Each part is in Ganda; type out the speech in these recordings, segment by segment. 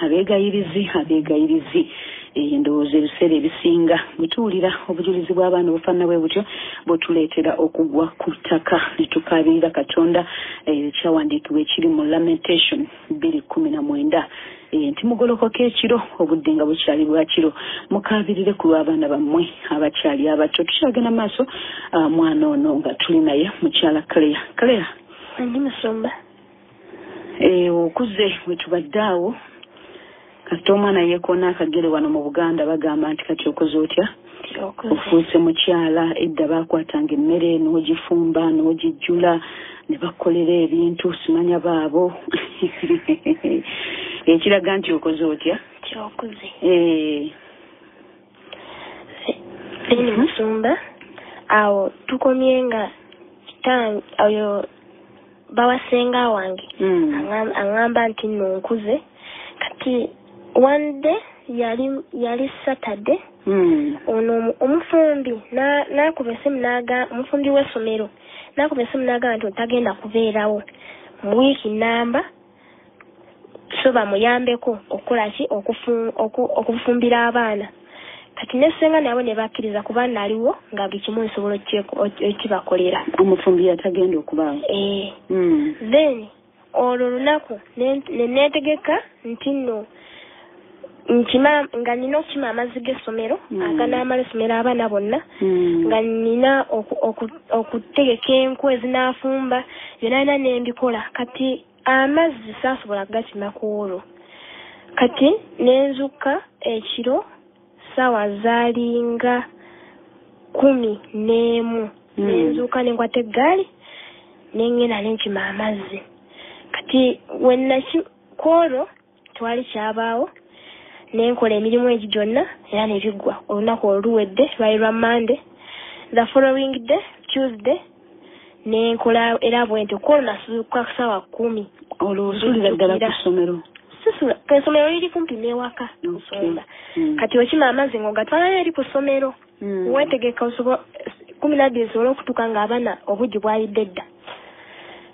abeegayirizi endowooza ebiseera ebisinga bwetuwulira obujulizi bw'abaana obufaanana bwe butyo bwetuleetera okugwa ku ttaka ne tukaabirira Katonda kyawandiikibwa ekiri mu Lamentation 2:19 nti mugolokoka ekiro obudde nga bukyali bwa kiro mukaabirire ku lw'abaana bammwe abakyali abato. Tukyagenda maaso mwana ono nga tuli naye mukyala Claire. Ndi Musumba. Okuze we tubadde awo kasita omwana yeekoona akagere wano mu Buganda bagamba nti kati okoze otya? Ofuuse mukyala, edda baakwatanga emmere n'ogifumba n'ogijjula ne bakolera ebintu simanya baabo ekiraga nti okoze otya? Kyokoze. Ndi Musumba. Awo tukomye nga oyo bawasenga wange angamba nti nno nkuze kati one day yali Saturday ono omufumbi nakuba esimu omufumbi w'essomero nakuba esimu n'agamba nti otagenda kubeerawo mu wiiki namba so bamuyambeko okukolaki okufumbira abaana kati nesenga nabo ne bakkiriza kuba naliwo nga buli kimu nsobola ekibakolera. Omufumbi yatagenda okubaawo. Then olwo lunaku neneetegeka nti nno nga nina okukima amazzi g'essomero aganaamala essomero abaana bonna nga nina okutegeka enku ezinaafumba byonna nembikola kati amazzi saasobola gakima ku olwo kati nenzuka ekiro sawa zaalinga 11 nenzuka nenkwata eggaali nengenda nenkima amazzi kati wennakikwolwo twali kyabaawo nenkola emirimu egi gyonna era nebiggwa olunaku oluwedde lwali lwa Monday. The following day Tuesday nenkola era bwenti kwolwo nasuuka sawa 10 olwosulira ddala ku ssomero. Essomero liri kumpi n'ewaka Musumba. Kati okima amazzi ng'ogatwala eri ku ssomero weetegeka 12 osobola okutuuka ng'abaana obujji bwalidde dda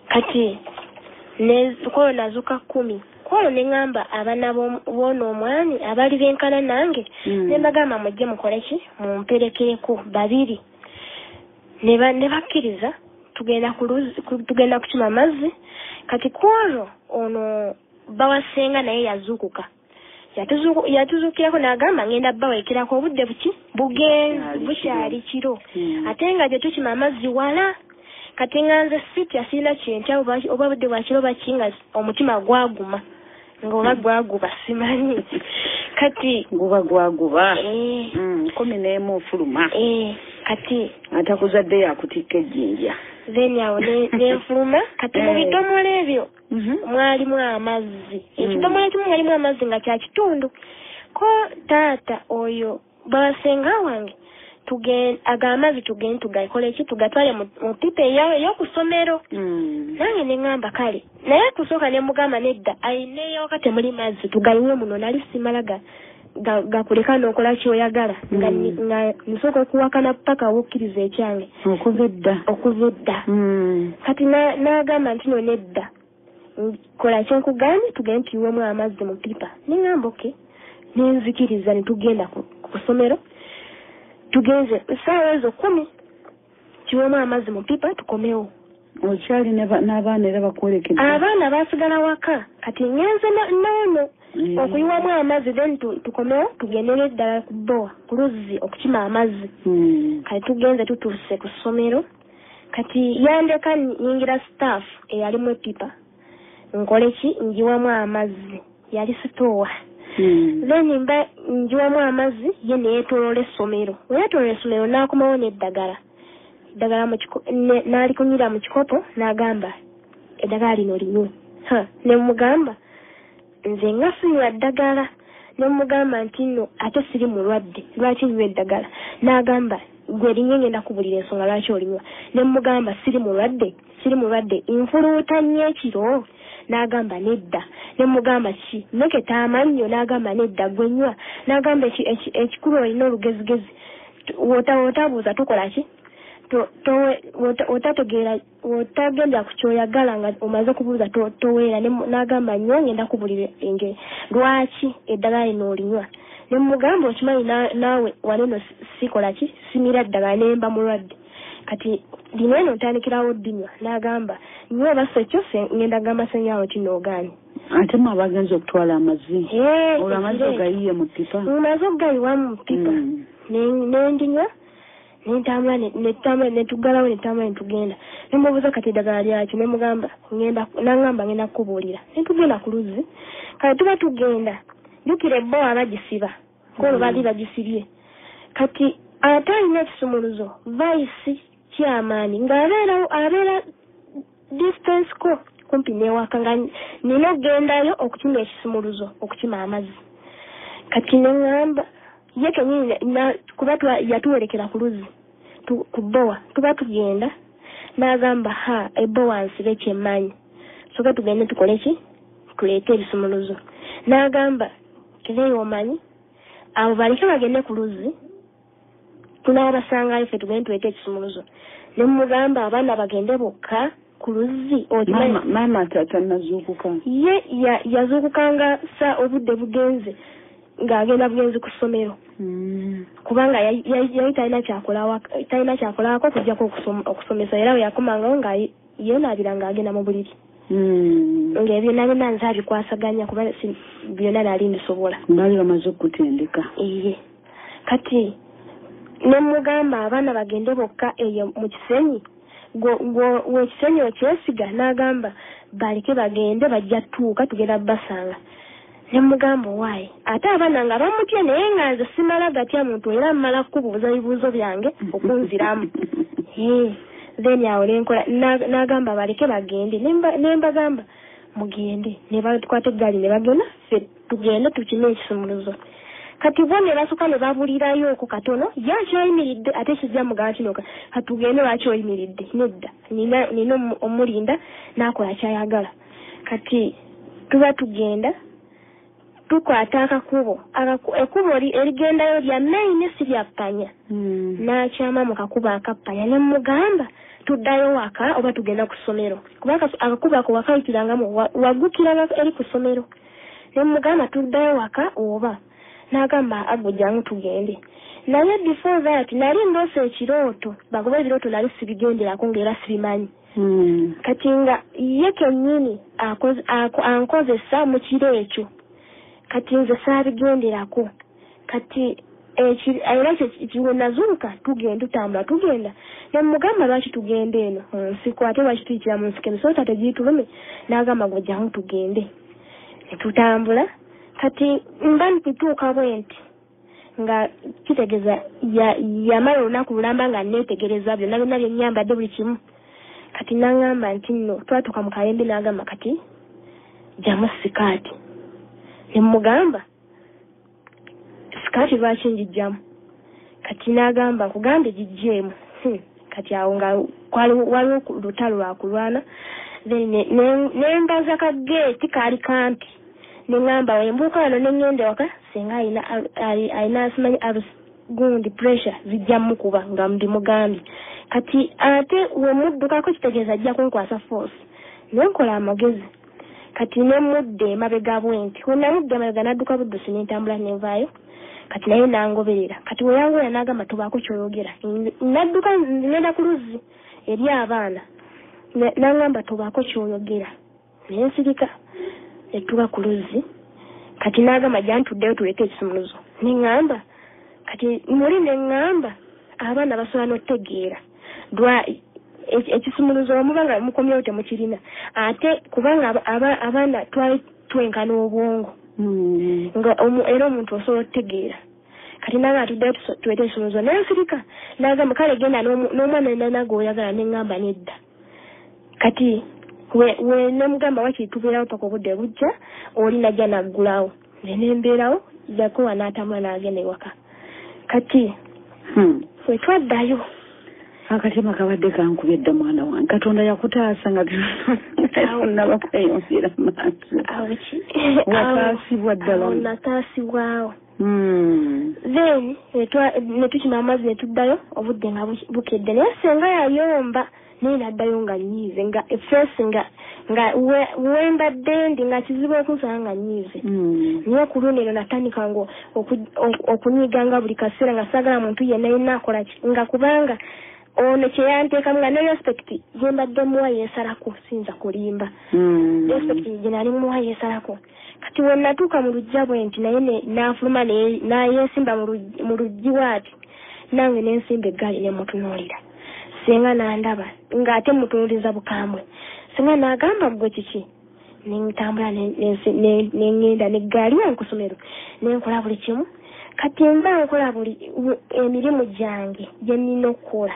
kati kwolwo nazuuka 10 kwolwo ne ŋŋamba abaana b'ono omwami abali benkana nange ne mbagamba mujje mukoleki mumperekereko 2 ne bakkiriza tugenda kukima amazzi kati kwolwo ono bawasenga naye yazuukuka yatuzuukirako n'agamba ngenda baweekerako obudde bugenzi bukyali kiro ate nga gye tukima amazzi wala kati nganze sitya sirina kyentya oba budde bwa kiro bakinga omutima gwaguma ng'oba gwaguba simanyi kati guba gwaguba 11 ofuluma kati atakuzadde yakutikka ejjinja then awo nenfuluma kati mu bidomola ebyo mwalimu amazzi ekidomola ekimu mwalimu amazzi nga kya kitundu ko taata oyo bawasenga wange amazzi tugende tugakole eki tugatwale mu pipa ey'okusomero nange neŋŋamba kale naye kusooka ne mugamba nedda ayineeyawaka temuli mazzi tugayiwe muno nali simala gakuleka n'okola kyoyagala nga nsooka okuwakana paka wokkiriza ekyange okuva edda kati n'agamba nti no nedda kola kyenkugambye tugende tuyiwemu amazzi mu pipa neŋŋamba oke nenzikiriza ne tugenda ku ssomero tugenze essaawa ezo 10 kiwemu amazzi mu pipa tukomewo. Okyali n'abaana era bakwolekedde? Abaana baasigala waka kati ngenze noono okuyiwamu amazzi then tukomewo tugendere ddala ku bbowa ku luzzi okukima amazzi kati tugenze tutuuse ku ssomero kati yandeka nyingira staff eyalimu epipa nkole ki njiwamu amazzi yali sitoowa then njiwamu amazzi ye neyeetoloola essomero weyeetoloola essomero n'akomawo n'eddagala n'alikunyira mu kikopo n'agamba eddagala lino linywe ne mugamba nze nga sinywa ddagala ne mugamba nti nno ate siri mulwadde lwaki nywa eddagala n'agamba gwe linywe ngenda kubulira ensonga lwaki olinywa ne mugamba siri mulwadde nfuluuta nnyo ekiro n'agamba nedda ne mugamba ki meketa amannyo n'agamba nedda gwenywa n'agamba ekikulu olina olugezigezi wotabuuza tukola ki otategeera otagenda ku kyoyagala nga omaze kubuuza toweera n'agamba nnyo ngenda kubulira engeri lwaki eddagala lino olinywa ne mugamba okimanyi naawe waneno sikola ki simira ddagala nemba mulwadde kati lino eno ntandikirawo ddinywa n'agamba nywe basa ekyo ngenda gamba senyawo kinoogaanye ate mwe abagenza okutwala amazzi olwo amazzi ogayiye mu ppipa mumaze okugayiwa mu ppipa nendinywa nentambula netugalawo netambula netugenda nemubuuza kati eddagala lyaki nemugamba nangamba ngenda kukubuulira netugenda ku luzzi kati tuba tugenda jjukira ebbowa bagisiba kolo baali bagisibye kati ate alina ekisumuluzo vaisi kyamaanyi ng'abeera distance ko kumpi newaka nga nina okugendayo okukima ekisumuluzo okukima amazzi kati neŋŋamba ye kenyini kuba yatuwerekera ku luzzi ku bbowa tuba tugenda n'agamba ebbowa nsibe kyemmanyi soka tugende tukole ki tuleete ebisumuluzo n'agamba kireyo omanyi abo baleke bagende ku luzzi tunaabasangayo ffe tugende tuleete ekisumuluzo ne mugamba abaana bagende bokka ku luzzi maama tanazuukuka ye yazuukukanga sa obudde bugenze ng'agenda bugenzi ku ssomero kubanga yali talina kyakolawako kujjako okusomesa era we yakomangawo nga yeenaabira ng'agenda mu buliri ng'ebyo byonna nze abikwasaganya kuba byonna nali ndisobola baali bamaze okutendeka iye kati ne mugamba abaana bagende bokka eyo mu kisenyi wekisenyi okyesiga n'agamba baleke bagende bajja tuuka tugenda basanga ne mugamba waayi ate abaana nga bamutya naye nga nze simala gatya muntu era mmala kukubuuza ebibuuzo byange okunziramu then awo nenkola n'agamba baleke bagende nembagamba mugende ne bakwata eggaali ne bagenda ffe tugende tukime ekisumuluzo kati bo ne basuka ne babulirayo ku katono yakyoyimiridde ate kijja mugamba kinoka katugende lwaki oyimiridde nedda nina omulinda n'akola kyayagala kati tuba tugenda tukwata akakubo ekkubo erigendayo lya maini si lya ppanya n'akyama mu kakubo akappanya ne mugamba tuddayo waka oba tugenda ku ssomero kuba akakubo ako wakayikirangamu waggukiranga eri ku ssomero ne mugamba tuddayo waka oba n'agamba agujjangu tugende naye before that nali ndoosa ekirooto bagoba ebirooto nali sibigenderako ng'era sibimanyi kati nga ye kennyini ankozesa mu kiro ekyo kati nze saabigenderako kati era ekyo nazuuka tugenda tutambula tugenda nemugamba lwaki tugenda eno nsiko ate lwaki tuyitira mu nsiko emisota tegiitulume n'agamba gujjangu tugende netutambula kati mba ntituuka bwenti nga kitegeeza yamala olunaku lulamba nga neetegereza byonna byonna byennyambadde buli kimu kati naŋŋamba nti nno twatuuka mu kalembe n'agamba kati jjamu sikaati nemugamba sikaati lwaki njijjamu kati n'agamba nkugambye gijjeemu kati awo nga waliwo lutalo lwakulwana nembaza kageeti kaali kampi neŋŋamba wembuuka wano neŋŋende waka singa alina asimanyi gundi pressure zijja mukuba nga ndimugambye kati ate wemuddukako kitegeeza ajja kunkwasa force nenkola amagezi kati nemudde emabega bwenti wenamudde emabega nadduka buddusi nentambula nenvaayo kati naye nangoberera kati weyangoya n'agamba tobaako kyoyogera nadduka ngenda ku luzzi eri abaana n'agamba tobaako kyoyogera naye nsirika nettuka ku luzzi kati n'agamba jantuddeyo tuleete ekisumuluzo neŋŋamba kati muli neŋŋamba abaana basobola n'otegeera ekisumuluzo omuba nga mukomyewo temukirina ate kubanga abaana twali twenkana obwongo nga era omuntu osobola okutegeera kati naga atuddeyo tuleete ekisumuluzo naye nsirika n'agamba kale genda n'omwana enanaga oyagala neŋŋamba nedda kati we nemugamba wakiri tubeerawo paka obudde bujja oli najja naggulawo nembeerawo jakowa n'atambula n'agenda ewaka kati fwe twaddayo akatema kabadde kankubye edda mwana wange katonda yakutaasa nga nnabakweyonzera maaso wataasibwa ddala nataasibwawo then ne tukima amazzi ne tuddayo obudde nga bukedde naye senga yayomba naye naddayo nga nyiize nga efeesi nga wembadde ndi nga kizibu okunsala nga nyiize naye ku luno eno natandika ngo okunyiganga buli kaseera nga saagala muntu yenna yenna akola nga kubanga ono kyeyanteekamu nga ne respect gye mbadde muwa yeesalako siyinza kulimba respect gye nali muwa yeesalako kati we natuuka mu lujja bwe nti naye n'afuluma nayeesimba mu luggi waati nange nensimba eggaali ne mutunuulira senga nandaba ng'ate mutunuuliza bukambwe senga n'agamba gwe kiki nentambula nengenda neggaali yange ku ssomero nenkola buli kimu kati mba nkola buli emirimu gyange gye nnina okukola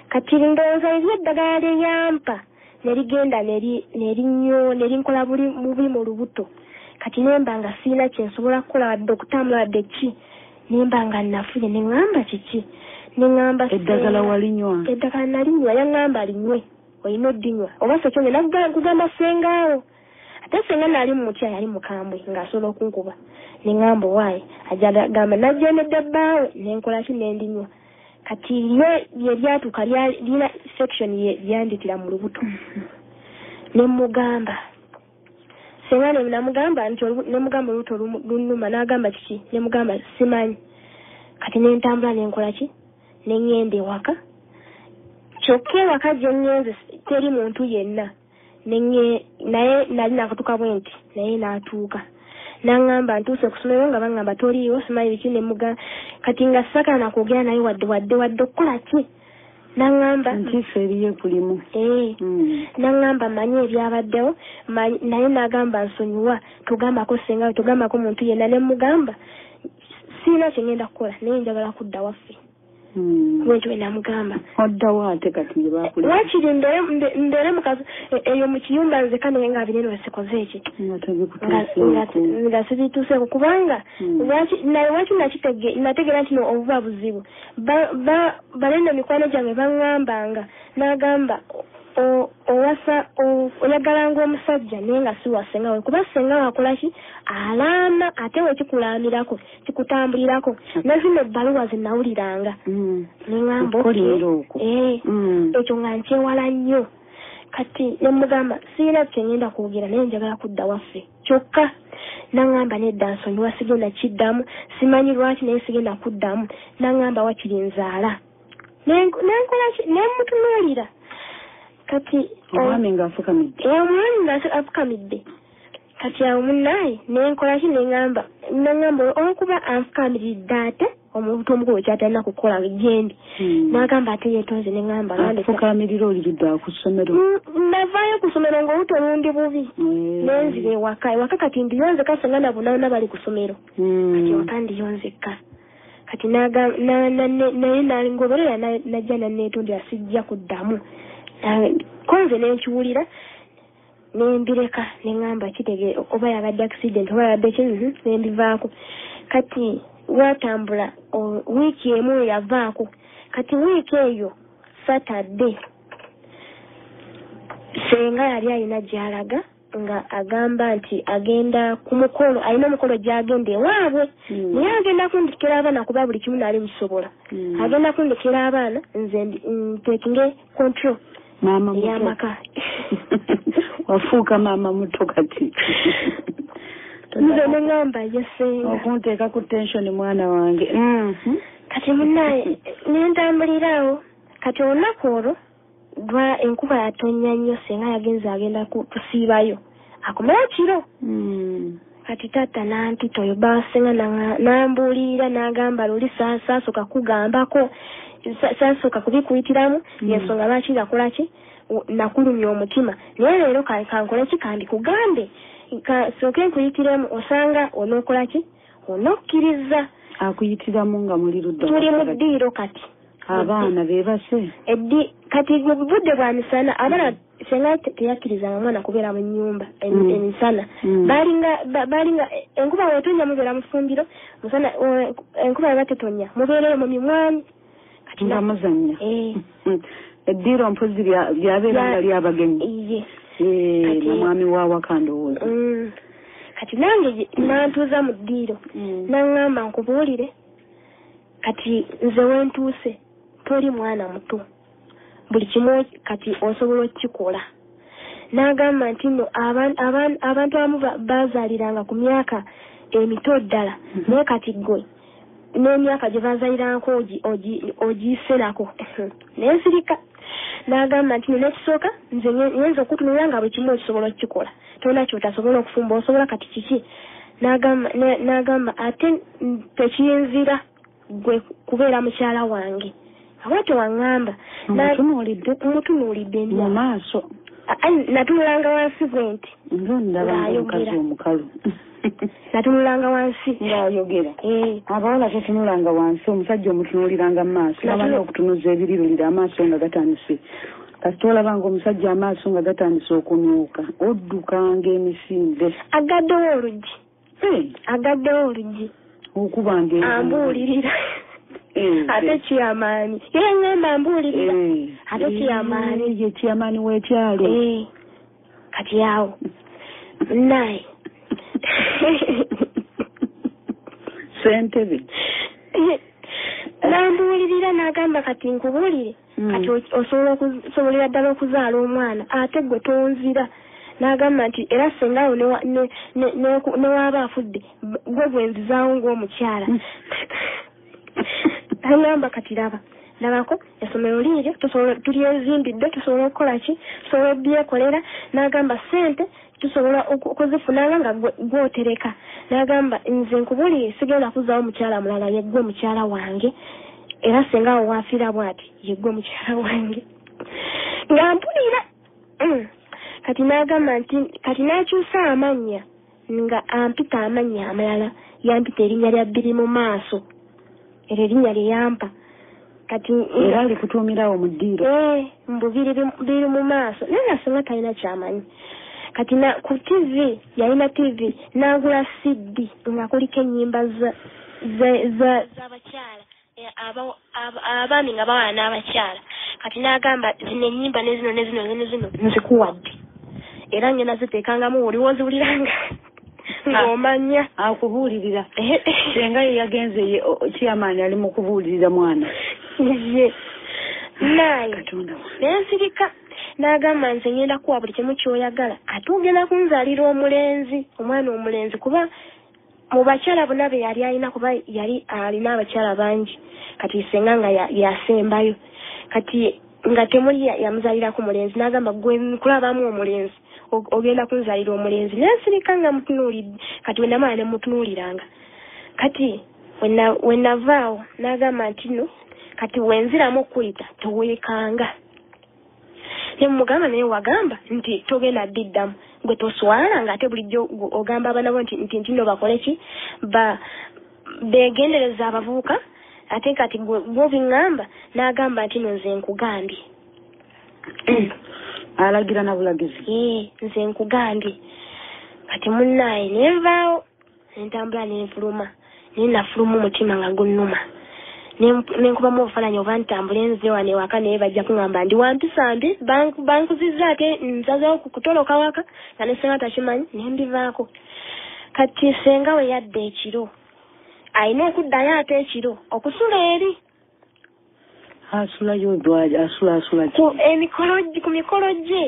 kati ndowooza eddagala lyeyampa nerigenda nerinkola buli mu lubuto kati nemba nga siina kyensobola kukola wadde okutambula wadde ki nemba nga nafuye neŋŋamba kiki neŋŋamba eddagala walinywa eddagala nalinywa yaŋŋamba linywe olina oddinywa oba se kyonge nakugamba sengaawo ate senga nali mutya yali mukambwe ng'asobola okunkuba neŋŋamba owaayi ajagamba najjemedde bbaawe nenkola ki nendinywa kati lye lyatuuka lina section lyanditira mu lubuto nemugamba senga namugamba nti nemugamba olubuto lunuma n'agamba kiki nemugamba simanyi kati nentambula nenkola ki neŋŋenda ewaka kyokka ewaka gye ŋŋenze teri muntu yenna naye nali nakutuka bwe nti naye n'atuuka naŋŋamba ntuuse ku ssomero nga baŋŋamba toliiwo simanyi biki nemuga kati nga sakala nakwogera naye wadde okukola ki naŋŋamba ntiiso eriyo kulimu naŋŋamba manyi ebyabaddewo naye n'agamba nsonyiwa tugambako sengawe tugambako muntu yenna nemugamba siina kyengenda kukola naye njagala kudda waffe bwekyo namugamba oddawo ate kati gyebakula wakiri ndeere mukazi eyo mu kiyumba nze kane nga binene wesikoze eki nga sibituuseeko kubanga waki nategeera nti obuba buzibu balenda mikwano gyange baŋŋambanga n'agamba oyagalanga omusajja naye nga si wasengawe kuba sengawe akola ki alaama ate wekikulamirako kikutambulirako nazino ebbaluwa zenawuliranga neŋŋamba ekyo nga nkyewala nnyo kati nemugamba siina kyengenda kwogera naye njagala kudda waffe kyokka naŋŋamba nedda nsonyiwa sigenda kiddamu simanyi lwaki naye sigenda kuddamu naŋŋamba wakiri nzaala nenkola ki nemutunuulira kati omwami ng'afukamidde omwami ng'afukamidde kati awo munnaye nenkola ki neŋŋamba olwokuba anfukamiridde ate omuntu omukulu kyatalina kukola gyendi n'agamba ate yeetonze neŋŋamba afukamirira olirudde ku ssomero navaayo ku ssomero ng'oluto lundi bubi nenzira ewaka kati ndiyonzeka senga nabunaana bali ku ssomero kati ewaka ndiyonzeka kati naye nangoberera najja nanneetondera sijja kuddamu konze nenkiwulira nembireka neŋŋamba kitege oba yabadde accident oba yabadde ki nembivaako kati watambula wiiki emu yavaako kati wiiki eyo Saturday senga yali alina gy'alaga nga agamba nti agenda ku mukolo alina omukolo gy'agenda ewaabwe naye agenda kundikira abaana kuba buli kimu naali bisobola agenda kundikira abaana nze ntekinge control maama muto yamaka wafuuka maama muto kati nze neŋŋamba yesenga okunteeka ku tensioni mwana wange kati munnaye nentambulirawo kati olunaku olwo lwa enkuba yatonnya nnyo senga yagenze agenda kusiibayo akomera kiro kati taata nampita oyo basenga nambuulirira n'agamba luli saasooka kugambako saasooka kubikuyitiramu yensonga lwaki gakola ki nakulumya omutima naye leero kankole ki kandi kugambe sooke nkuyitiremu osanga onookola ki onokkiriza akuyitiramu nga muli mu ddiiro kati abaana beebase kati mu budde bwa misana abaana senga teyakkirizanga mwana kubeera mu nnyumba emisana balinga enkuba wetonya mubeera mu ffumbiro musana enkuba weba tetonya mubeereyo mu mimwanyi nga muzannya eddiiro mpozi lyabeera nga lyabagenyi na mwami waawaka ndowooza kati nange nantuuza mu ddiiro naŋŋamba nkubuulire kati nze wentuuse toli mwana muto buli kimu kati osobola okukikola n'agamba nti nno abantu abamu bazaaliranga ku myaka emito ddala naye kati ggwe n'emyaka gye bazaaliranko ogisenako nensirika n'agamba nti nekisooka nze nyenza okutunula nga buli kimu ekisobola okukikola tolina kyotasobola okufumba osobola kati kiki n'agamba ate tekiyinzira gwe kubeera mukyala wange aba tewaŋŋamba mutunuulidde mu maaso natunulanga wansi bwe nti natunulanga wansi ng'ayogera abawala tetunulanga wansi omusajja omutunuuliranga mu maaso amanyi okutunuza ebirirulira amaaso nga gatandise kasita olabanga omusajja amaaso nga gatandise okunuuka oddukanga emisinde agaddewo oluggi okubanga ambuulirira ate kiyamaani ye ngamba ambuulirira ate kiyamaani ye kiyamaani w'ekyalo kati awo naye sentebe nambuulirira n'agamba kati nkubuulire kati osobolera ddala okuzaala omwana ate gwe tonzira n'agamba nti era sengawo newaaba afudde gwe bwenzizaawo ng'omukyala agamba kati labako essomero liiryo tulyezimbidde tusobola okukola ki tusobola obyekolera n'agamba ssente tusobola okuzifunanga nga gwotereka n'agamba nze nkubuulire sigenda kuzaawo mukyala mulala yeggwe mukyala wange era sengawo waafiira bw'ati yeggwe mukyala wange nga mpulira kati n'agamba nti kati n'akyusa amannya nga ampita amannya amalala yampita erinnya lya bbiri mu maaso eryo erinnya lye yampa kati era alikutuumirawo mu ddiiro mbu biri mu maaso naye nasenga talina kyamanyi kati ku TV yalina TV n'agula CD nga kuliko ennyimba z'abakyala abaami nga bawala n'abakyala kati n'agamba zino ennyimba nezino nzikuwadde era ngena ziteekangamu oliwoziwuliranga ng'omanya akubuulirira senga ye yagenze kiyamaani ali mu kubuulirira mwana ye naye nensirika n'agamba nze ngenda kuwa buli kimu kyoyagala ate ogenda kunzaalira omwana omulenzi kuba mu bakyala bonna be yali alina kuba yali alina abakyala bangi kati senga nga yasembayo kati nga temuli yamuzaalirako mulenzi n'agamba gwe nkulabamu omulenzi ogenda kunzaalira omulenzi nensirika nga mutunuulidde kati wenamala ne mutunuuliranga kati wenavaawo n'agamba nti no kati wenziramu okuyita teweekanga ne mugamba naye wagamba nti togenda ddiddamu gwe toswala nga ate bulijjo ogamba abanabo nti no bakole ki begendereza abavubuka ate kati gwobiŋŋamba n'agamba nti no nze nkugambye alagira na bulagizi nze nkugambye kati munnaaye nenvaawo nentambula nenfuluma nenafuluma omutima nga gunnuma nenkubamu obufaananyi oba ntambula enze wane waka naye bajja kuŋŋamba ndi wampisa mbi bankuzizza ate nsazeewo kutoloka waka nga nesenga takimanyi nembivaako kati senga we yadda ekiro alina okuddayo ate ekiro okusula eri asulayo dwaje asula ku mikolo gye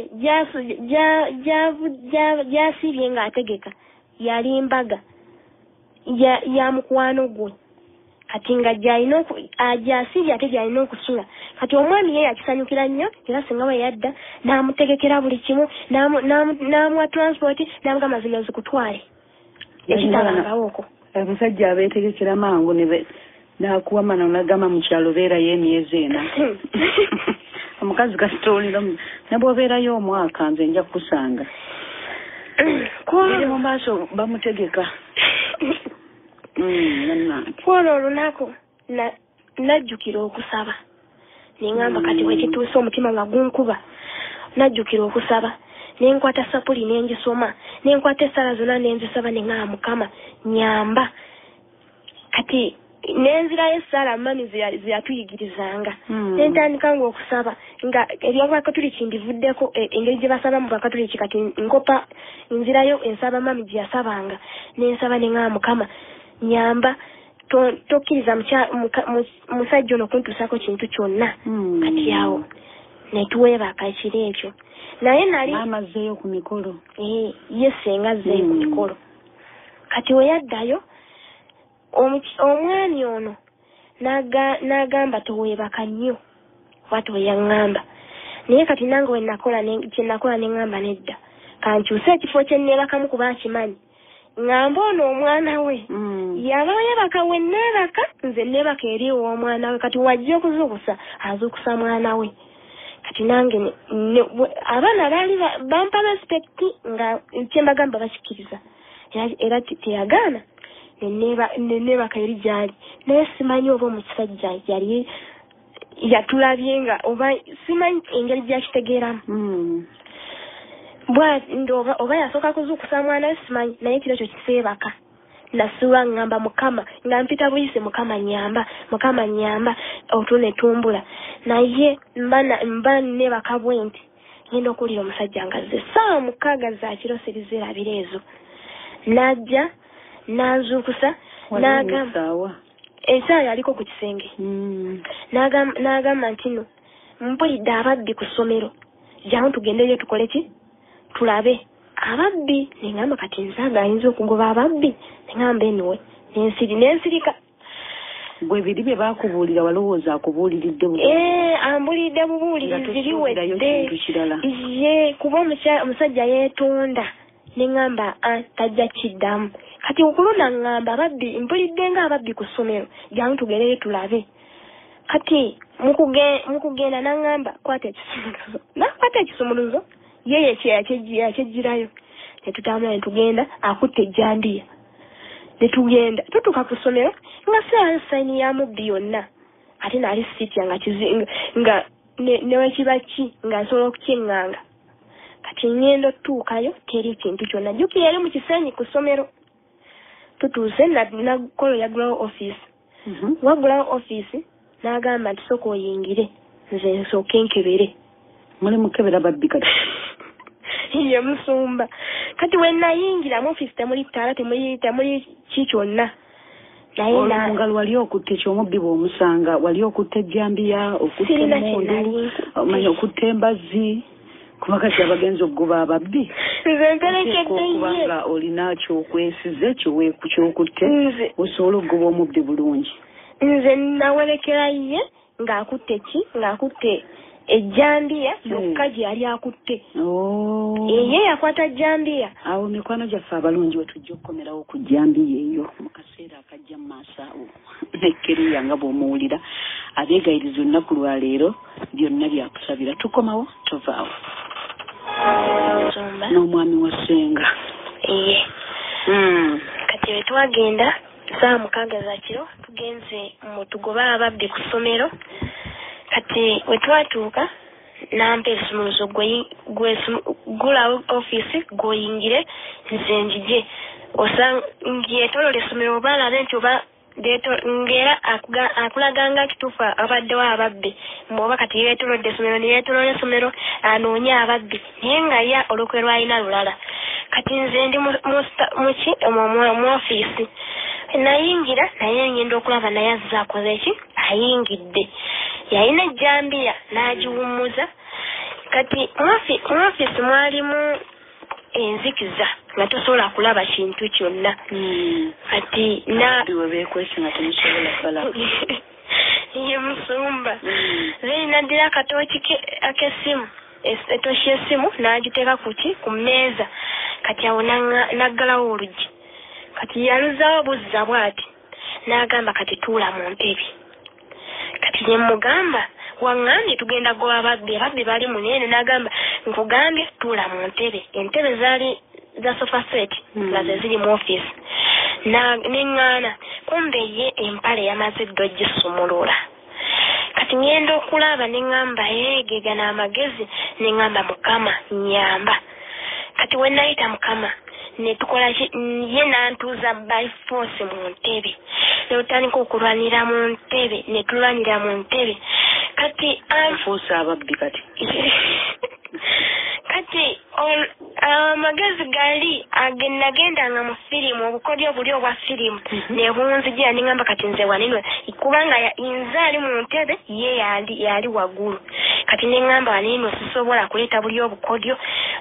gyasibye ng'ategeka yali mbaga ya mukwano gwe kati nga gyasibye ate gyalina okusula kati omwami ye yakisanyukira nnyo era singa we yadda n'amutegekera buli kimu n'amuwa transport n'amugamba zino zikutwale ekitabangawooko abasajja abeetegekera mangu nakuwa mana onagama mu kyalo beerayo emyezi ena omukazi kasitoolira nabwobeerayo omwaka nze nja kukusanga eri mu maaso bamutegeka kwolwo olunaku najjukira okusaba neŋŋamba kati wekituuse omutima nga gunkuba najjukira okusaba nenkwata sapuli nengisoma nenkwata essala zonna nenzisaba neŋŋamba Mukama nyamba kati n'enzira y'essaala mami zeyatuyigirizanga nentandika ng'okusaba nga ebyabakatuliki ndivuddeko engeri gye basaba mu bakatuliki kati nkopa nzirayo ensaba mami gye yasabanga n'ensaba ne ng'aba Mukama nyamba tokkiriza musajja ono kuntuusako kintu kyonna kati awo netuweebaka ekiro ekyo naye nali amazeeyo ku mikolo ye senga azzeeyo ku mikolo kati we yaddayo omwami ono n'agamba toweebaka nnyo watu we yaŋŋamba naye kati nange kyenakola ne ŋŋamba nedda kankyuse ekifo kye nneebakamu kuba akimanyi ŋŋamba ono omwana we yaba yeebaka we nneebaka nze nneebaka eri ow'omwana we kati wajja okuzuukusa azuukusa mwana we kati nange abaana baali bampa respect nga kyembagamba bakikkiriza era teyagaana nenneebaka eri gyali naye simanyi oba omusajja yali yatulabye nga oba simanyi engeri gyakitegeeramu oba yasooka kuzuukusa mwana we simanyi naye kiro ekyo kiseebaka nasula ngamba Mukama nga mpita buyise Mukama nyamba otune tumbula naye mba nebaka bwenti ngenda okuwulira omusajja nga zze ssaawa 6 za kiro serizerabira ezo najja nazuukusa n'agamba essaawa yaliko ku kisenge n'agamba nti no mpulidde ababbi ku ssomero jangu tugendeyo tukole ki tulabe ababbi neŋŋamba kati nzaaga ayinza okugoba ababbi neŋŋamba eniwe nensirika gwe biri bye baakubuulira walowooza akubuuliridde ambuulidde bubuulirizi biwedde ye kuba omusajja yeetonda neŋŋamba tajja kiddamu kati okuluna ŋŋamba ababbi mpulidde nga ababbi ku ssomero jangu tugereyo tulabe kati mukugenda naŋŋamba kwata ekisumuluzo yeye yakyejjirayo netutambula netugenda akutte ejjandiya netugenda tutuuka ku ssomero nga sirayo sayini ya mubbi yonna ate naali sitya nga newekiba ki nga nsobola okukiŋŋanga kati ngenda otutuukayo teri kintu kyonna jjukira yali mu kisenyi ku ssomero tutuuse nakolo yagulawo office wagulawo office n'agamba nti sooka oyingire nze nsooke nkebere muli mukebera babbi kati ye musumba kati we nayingira mu office temuli ttaala temuli ki kyonna naye nga wali okutte ekyomubbi bw'omusanga wali okutte ejjambiya okutte emmundu omanya okutte embazzi kuba kati abagenzi okugoba ababbi nze nterekedde kubanga olina kyokwesize kyokutte osobola okugoba omubbi bulungi nze nawerekera ye ng'akutte ejjambiya yokka gye yali akutte ye yakwata jjambiya awo mikwano gyaffe abalungi we tujja okukomerawo ku jjambiya eyo mu kaseera akajja mu maaso awo nekkeriya nga bw'omuwulira abeegayiriza olunaku lwaleero byonna byakusabira tukomawo tovaawo n'omwami wa ssenga kati we twagenda saa 6 za kiro tugenze tugobe ababbi ku ssomero kati we twatuuka nampa esumuluzo gulawo office gwoyingire nze njije ngyetolola essomero oba alabe nti oba ngera akulaganga kituufu abaddewo ababbi mwoba kati yeetolodde essomero neyeetolola essomero anoonye ababbi naye nga ye olukwe lwalina lulala kati nze ndi mu office nayingira naye ngenda okulaba naye azze akoze eki ayingidde yalina ejjambiya n'agiwummuza kati mu office mwalimu enzikiza nga tosobola kulaba kintu kyonna kati ye musumba zeni naddira akatooki ak'essimu etoshi y'essimu n'agiteeka ku mmeeza kati awo naggalawo oluggi kati yaluzawo buzza bw'ati n'agamba kati tuula mu ntebe kati ne mugamba waŋŋambye tugenda goba ababbi bali munene n'agamba nkugambye tuula mu ntebe entebe zaali za sofa set nga ze ziri mu office neŋŋaana kumbe ye empale yamaze dda ogisumulula kati ngenda okulaba neŋŋamba yeegega n'amagezi neŋŋamba Mukama nyamba kati we nayita Mukama netukola ye n'antuuza by force mu ntebe tutandika okulwanira mu ntebe ne tulwanira mu ntebe kati fuusa ababbi kati kati amagezi gali agendagendanga mu firimu obukodyo buli obwa firimu nebunzijira ningamba kati nze wanino kubanga nze ali mu ntebe ye yali waggulu kati ningamba wanino sisobola kuleeta buli obukodyo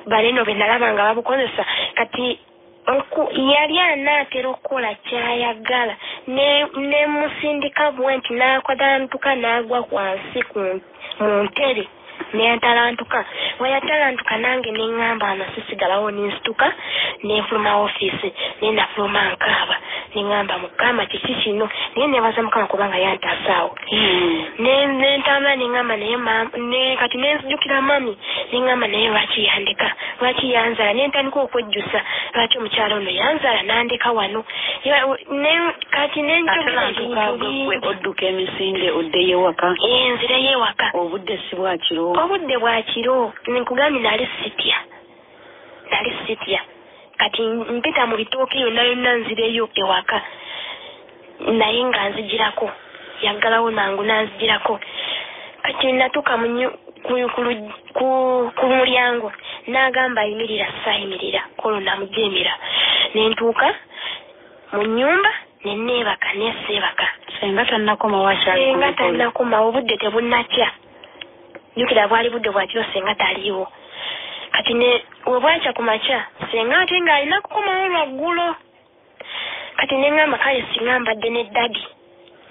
baleno benalaba nga babukozesa kati yali anaatera okukola kyayagala ne musindika bwenti n'akwadantuka n'agwa wansi mu ntebe neyatalantuka weyatalantuka nange neŋŋamba amasisigalawo ninsituka nenfuluma ofiisi nenafuluma nkaaba neŋŋamba mukama kiki kino naye nebaza mukama kubanga yantasaawo nentambula neŋŋamba naye kati nenzijukira mami neŋŋamba naye lwaki yandeka lwaki yanzala nentandika okwejjusa lwaki omukyala ono yanzala nandeka wano kati odduka emisinde oddeyo ewaka nzireyo ewaka obudde si bwakiro obudde bwakiro nkugambye nali sitya kati mpita mu bitooke yonna yonna nzireyo ewaka naye nga nzigirako yaggalawo nangu nanzigirako kati natuuka ku mulyango n'agamba ayimirira sayimirira kolo namujemera nentuuka mu nnyumba neneebaka neseebaka senga tannakoma obudde tebunnakya jukira bwali budde bwakiro senga taliiwo kati webwakya ku makya senga ate ng'alina kukomawo lwaggulo kati neŋŋamba kale singa mbadde ne dadi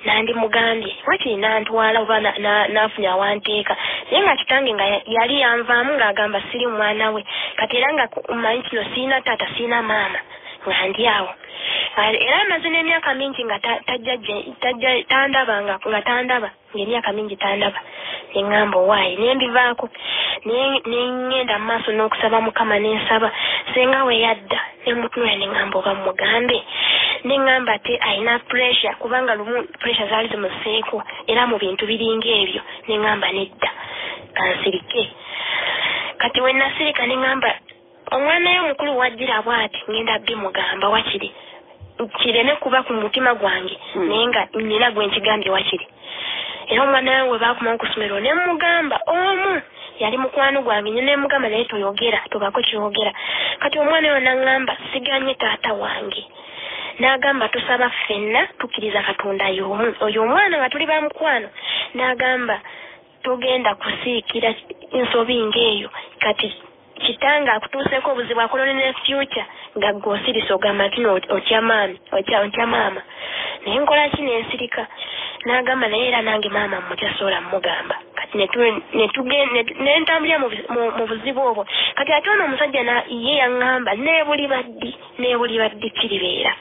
nandi mugambye wakiri nantwala oba nafunya awanteeka naye nga kitange nga yali yanvaamu ng'agamba siri mwana we kati era nga mmanyi kino siina taata siina maama nga ndi awo era amaze n'emyaka mingi nga tandaba ng'emyaka mingi tandaba neŋŋamba owaayi nembivaako neŋŋenda mu maaso n'okusaba mukama nensaba senga we yadda nemutunula neŋŋamba oba mugambe neŋŋamba ate alina pressure kubanga lumu pressure zaali zimuseeko era mu bintu biringa ebyo neŋŋamba nedda kansirike kati we nasirika neŋŋamba omwana we omukulu wajjira bw'ati ngenda bimugamba wakiri kireme kuba ku mutima gwange naye nga nina gwe nkigambye wakiri era omwana we baakumawo ku ssomero nemugamba omu yali mukwano gwange nye nemugamba naye toyogera tobako kyogera kati omwana we naŋŋamba siganye taata wange n'agamba tusaba ffenna tukkiriza katonda y'omu oyo omwana nga tuli bamukwano n'agamba togenda kusiikira ensobi ng'eyo kati kitanga akutuuseko obuzibu akolone ne future nga gw'osirisa ogamba kino otya maama naye nkola ki nensirika n'agamba naye era nange maama mukyasobola mugamba kati nentambulira mu buzibu obwo kati ate ono omusajja ye yaŋŋamba nebuli baddi kiribeera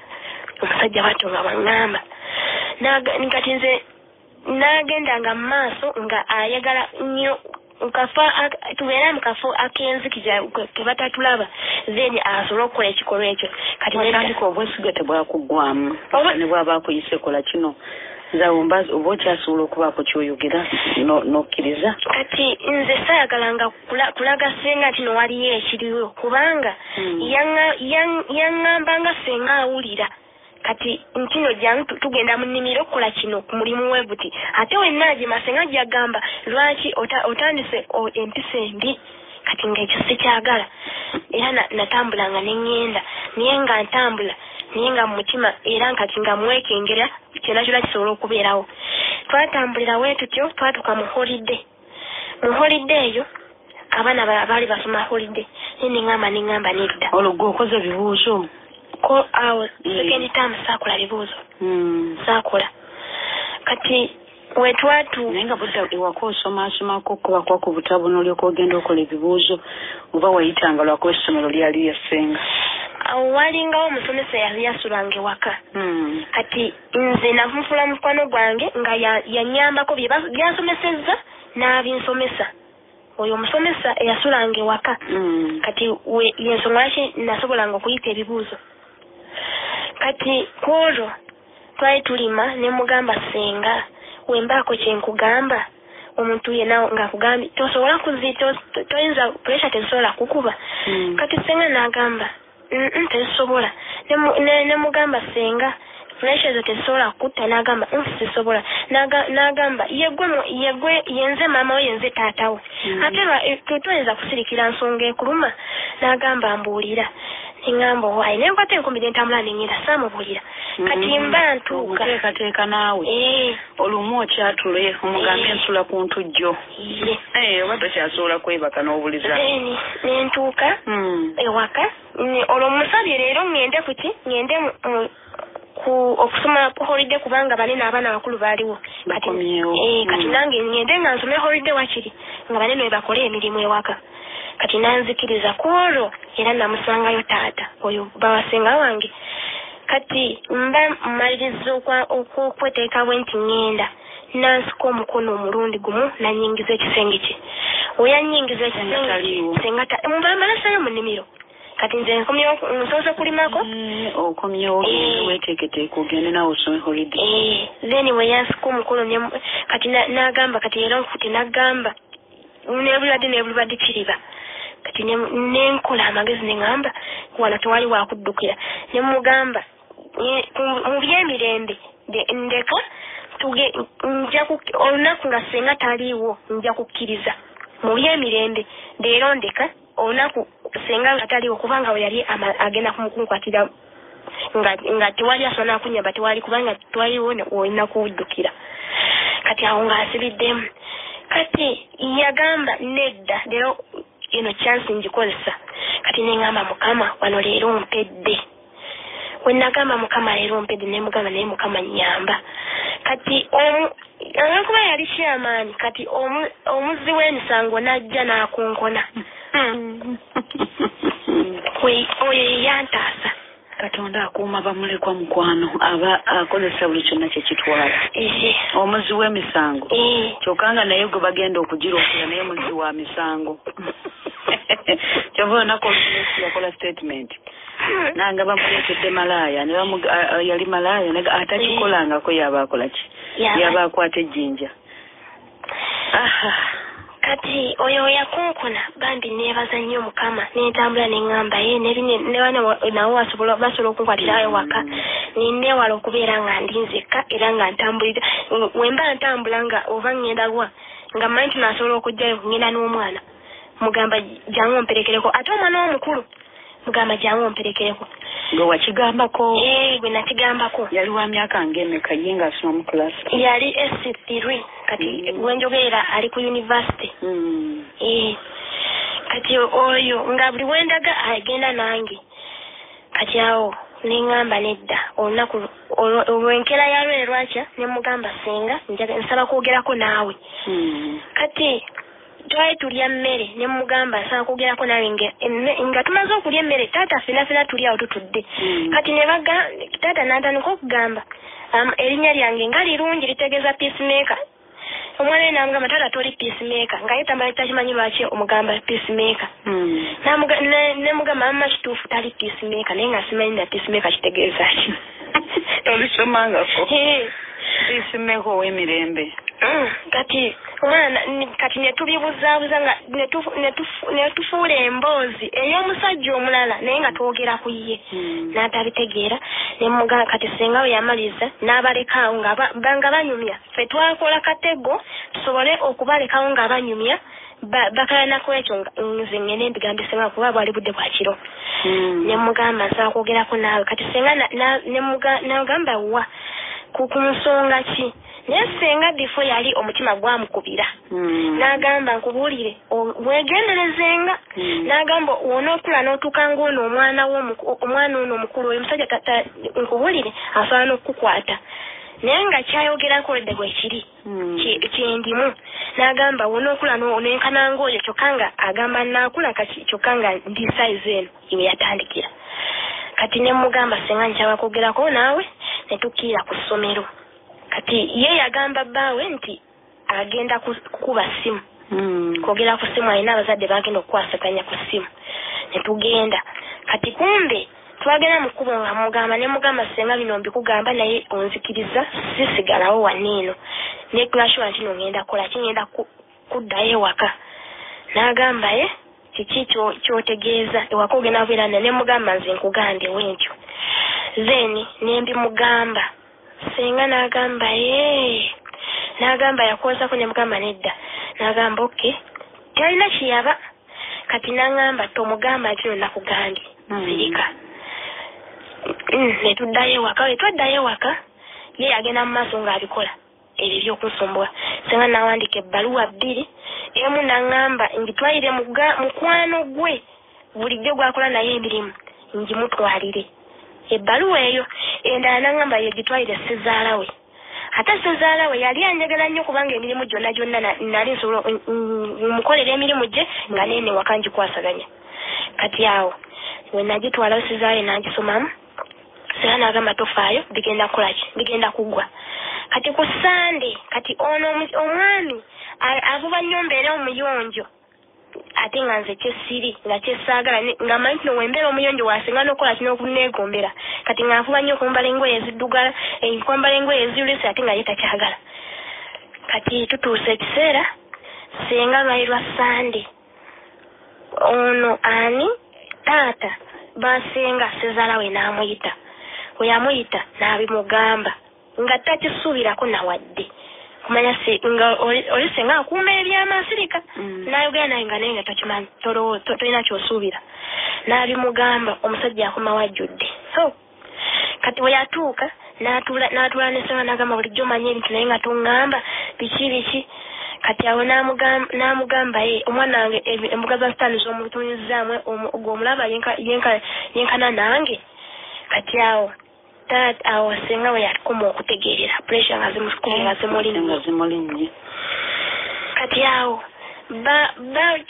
omusajja watto nga waŋŋamba kati nze n'agendanga mu maaso nga ayagala nnyo tubeera mu kafo ak'enzikiriza kebatatulaba then asobole okukola ekikolwa ekyo kati watandika obwesiga tebwakuggwamu ne bwaba akuyise kola kino zawumba oba okyasobola okubaako kyoyogera n'okkiriza kati nze saayagalanga kulaga senga nti nowaliyo ekiriwo kubanga yaŋŋambanga senga awulira kati nkino jangu tugenda mu nnimiro okukola kino ku mulimu we buti ate wennaagima senga gyagamba lwaki otandise empisa embi kati ng'ekyo sikyagala era natambulanga neŋŋenda naye nga ntambula naye nga mu mutima era nkati nga mwekengera kyonna kyonna kisobola okubeerawo twatambulira wee tutyo twatuuka mu holide eyo abaana baali basoma holide neŋŋamba nedda olwo gwe okoze ebibuuzo ko awo second term saakola bibuuzo saakola kati wetwatu naye nga budda ewaka osomaasomako okubakwa ku butabo n'olyoka ogenda okola ebibuuzo oba wayitanga lwako essomero lyali lyassenga awo walingawo omusomesa yali yasulanga ewaka kati nze nafunfula mukwano gwange nga yanyambako byasomesezza n'abinsomesa oyo omusomesa eyasulanga ewaka kati yensonga lwaki nasobolanga okuyita ebibuuzo kati kwolwo twali tulima nemugamba senga wembaako kyenkugamba omuntu yena ng'akugambye tosobola toyinza puresha tezisobola kukuba kati senga n'agamba tezisobola nemugamba senga pressure zo tesobola kutta n'agamba sisobola n'agamba yegwe yenze mama we yenze taatawo ate tutweza kusirikira nsonga ekuluma n'agamba mbuulira ngamba wayi nenkwata enkumbi n'entambula n'engenda saamubuulira kati mba ntuuka muteekateeka naawe olumu okyatule omugambye ensula ku ntujjo oba tokyasobola kwebaka n'obuliza nentuuka ewaka olwo musabye leero ngende kuki ngende okusoma holiday kubanga banene abaana bakulu baaliwo kati nange ngende nga nsome holiday wakiri nga banene we bakole emirimu ewaka kati nanzikiriza kwolwo era namusangayo taata oyo bawasenga wange kati mba mmaliriza okweteeka bwe nti ngenda nansika omukono omulundi gumu nanyingiza ekisenge kye oyanyingiza ekisenge sengata mbamalasayo mu nnimiro kati nze nsoose kulimako okomyewo weteeketeeka ogende nawe osome holiday then weyansika omukono kati n'agamba kati era nfute n'agamba nebulwadde kiriba kati nenkola amagezi neŋŋamba wano tewali wakuddukira nemugamba mu by'emirembe ndeka olunaku nga senga taliiwo nja kukkiriza mu by'emirembe leero ndeka olunaku senga nga taliiwo kubanga we yali agenda kumukunkwatira nga tewali asobola nakunyamba tewali kubanga twaliwo olina kuwuddukira kati awo ng'asibiddemu kati yagamba nedda leero eno chance ngikozesa kati neŋŋamba mukama wano leero mpedde wenagamba mukama leero mpedde nemugamba naye mukama nyamba kati olwokuba yali kyamaanyi kati omuzzi w'emisango n'ajja n'akunkona oyo yeyantaasa Katonda akuuma bamulekwa mukwano aba akozesa buli kyonna kyekitwala omuzi w'emisango kyokka nga naye gwe bagenda okugirookera naye muzi wa misango kyova onako olusi yakola statement nanga bamuleetedde malaaya yali malaaya atakikolangako yaba akola ki yaba akwata ejjinja kati oyo yakunkona bambi neebaza nnyo mukama nentambula neŋŋamba ne bana nawo basobola okunkwatirayo waka ninneewala okubeera nga ndinzekka era nga ntambulira wemba ntambula nga oba ŋŋendalwa nga mmanyi nti naasobola okujjayo ŋŋenda n'omwana mugamba jangu omperekereko ate omwana w'omukulu mugamba jangu omperekereko gwe wakigambako gwe nakigambako yali wa myaka ng'emeka ye ng'asoma mu kilasi yali SC3 kati gwenjogerera ali ku university kati oyo nga buli wendaga agenda nange kati awo neŋŋamba nedda olunaku olwenkera yalwe lwakya nemugamba senga nsaba kwogerako naawe kati twali tulya mmere nemugamba nsaba kwogerako naawe nga tumaze okulya emmere taata fenafena tuli awo tutudde kati taata n'atandika okugamba erinnya lyange nga lirungi litegeeza peacemaker omwana we namugamba taata toli peacemaker nga ye takimanyi lwaki omugamba peacemaker nemugamba mama kituufu tali peacemaker naye nga simanyi na peacemaker kitegeeza ki olisomangako peacemaker ow'emirembe kati omwana kati netubibuzaabuza nga netufuula emboozi ey'omusajja omulala naye nga twogera ku ye n'atabitegeera nemugamba kati senga we yamaliza n'abalekaawo nga banyumya ffe twakola katego tusobole okubalekawo nga banyumya bakalanako ekyo nze ngene mbigambe senga kuba bwali budde bwa kiro nemugamba nsaba kwogerako naawe kati senga namugamba wa ku nsonga ki naye senga bifo yali omutima gwamukubira n'agamba nkubuulire wegenderezenga n'agamba wonookula n'otuuka ng'ono omwana ono omukulu oyo musajja nkubuulire asobola n'okukukwata naye nga kyayogerako edde bwe kiri kyendimu n'agamba wonookula n'enkana ng'oyo kyokka nga agamba naakula kyokka nga ndi sayizi eno iwe yatandikira kati nemugamba senga nkyaba kwogerako naawe netukkirira ku ssomero kati ye yagamba bbaawe nti agenda kukuba ssimu kwogera ku ssimu alina abazadde bagenda okukwasaganya ku ssimu netugenda kati kumbe twagenda mu kkubo nga mugamba nemugamba senga bino mbikugamba naye onzikiriza sisigalawo waniino nekulashwa nti nongenda kukola kingenda kuddayo ewaka n'agamba kiki kyotegeeza ewaka ogenda kubeera nemugamba nze nkugambye wentyo then nembimugamba senga n'agamba yakozako ne mugamba nedda n'agamba okay talina kiyaba kati n'angamba tomugamba kino nakugambye sirika ne tuddayo ewaka ye agenda mu maaso ng'abikola ebyo by'okunsumbuwa senga n'awandika ebbaluwa 2 emu n'angamba ngitwalire mukwano gwe bulijjo gwakola naye emirimu ngimutwalire ebbaluwa eyo endala n'angamba yegitwalire sezaala we ate sezaala we yali anjagala nnyo kubanga emirimu gyonna nali nsobola mukolera emirimu gye nga nene waka ngikwasaganya kati awo we nagitwalawo sezaala we nagisomamu sera n'agamba tofaayo bigenda kukolaki bigenda kugwa kati ku Sande kati ono omwami avuba nnyo mbeera omuyonjo ate nga nze kyesiri nga kyesaagala nga manyi kino wembeera omuyonjo wasinga n'okola kino okuneegombera kati nga nfuba nnyo okwambala engoye eziddugala kwambala engoye ezirulese ate nga ye takyagala kati tutuuse ekiseera senga lwali lwa Sande ono ani taata basenga sezaala we n'amuyita we yamuyita n'abimugamba nga takisuubirako nawadde kumanya nga oli senga akuuma ebyamasirika n'ayogera naye nga naye nga tokimanyi tolina kyosuubira n'abimugamba omusajja akoma wajjudde so kati we yatuuka n'atuula ne senga n'agamba bulijjo omanye ebintu naye nga tongamba biki kati awo n'amugamba omwana wange embuga za sitaani z'omutumizzaamu gw'omulaba yenkana nange kati awo awo senga we yakoma okutegeerera pressure nga zimulinnye kati awo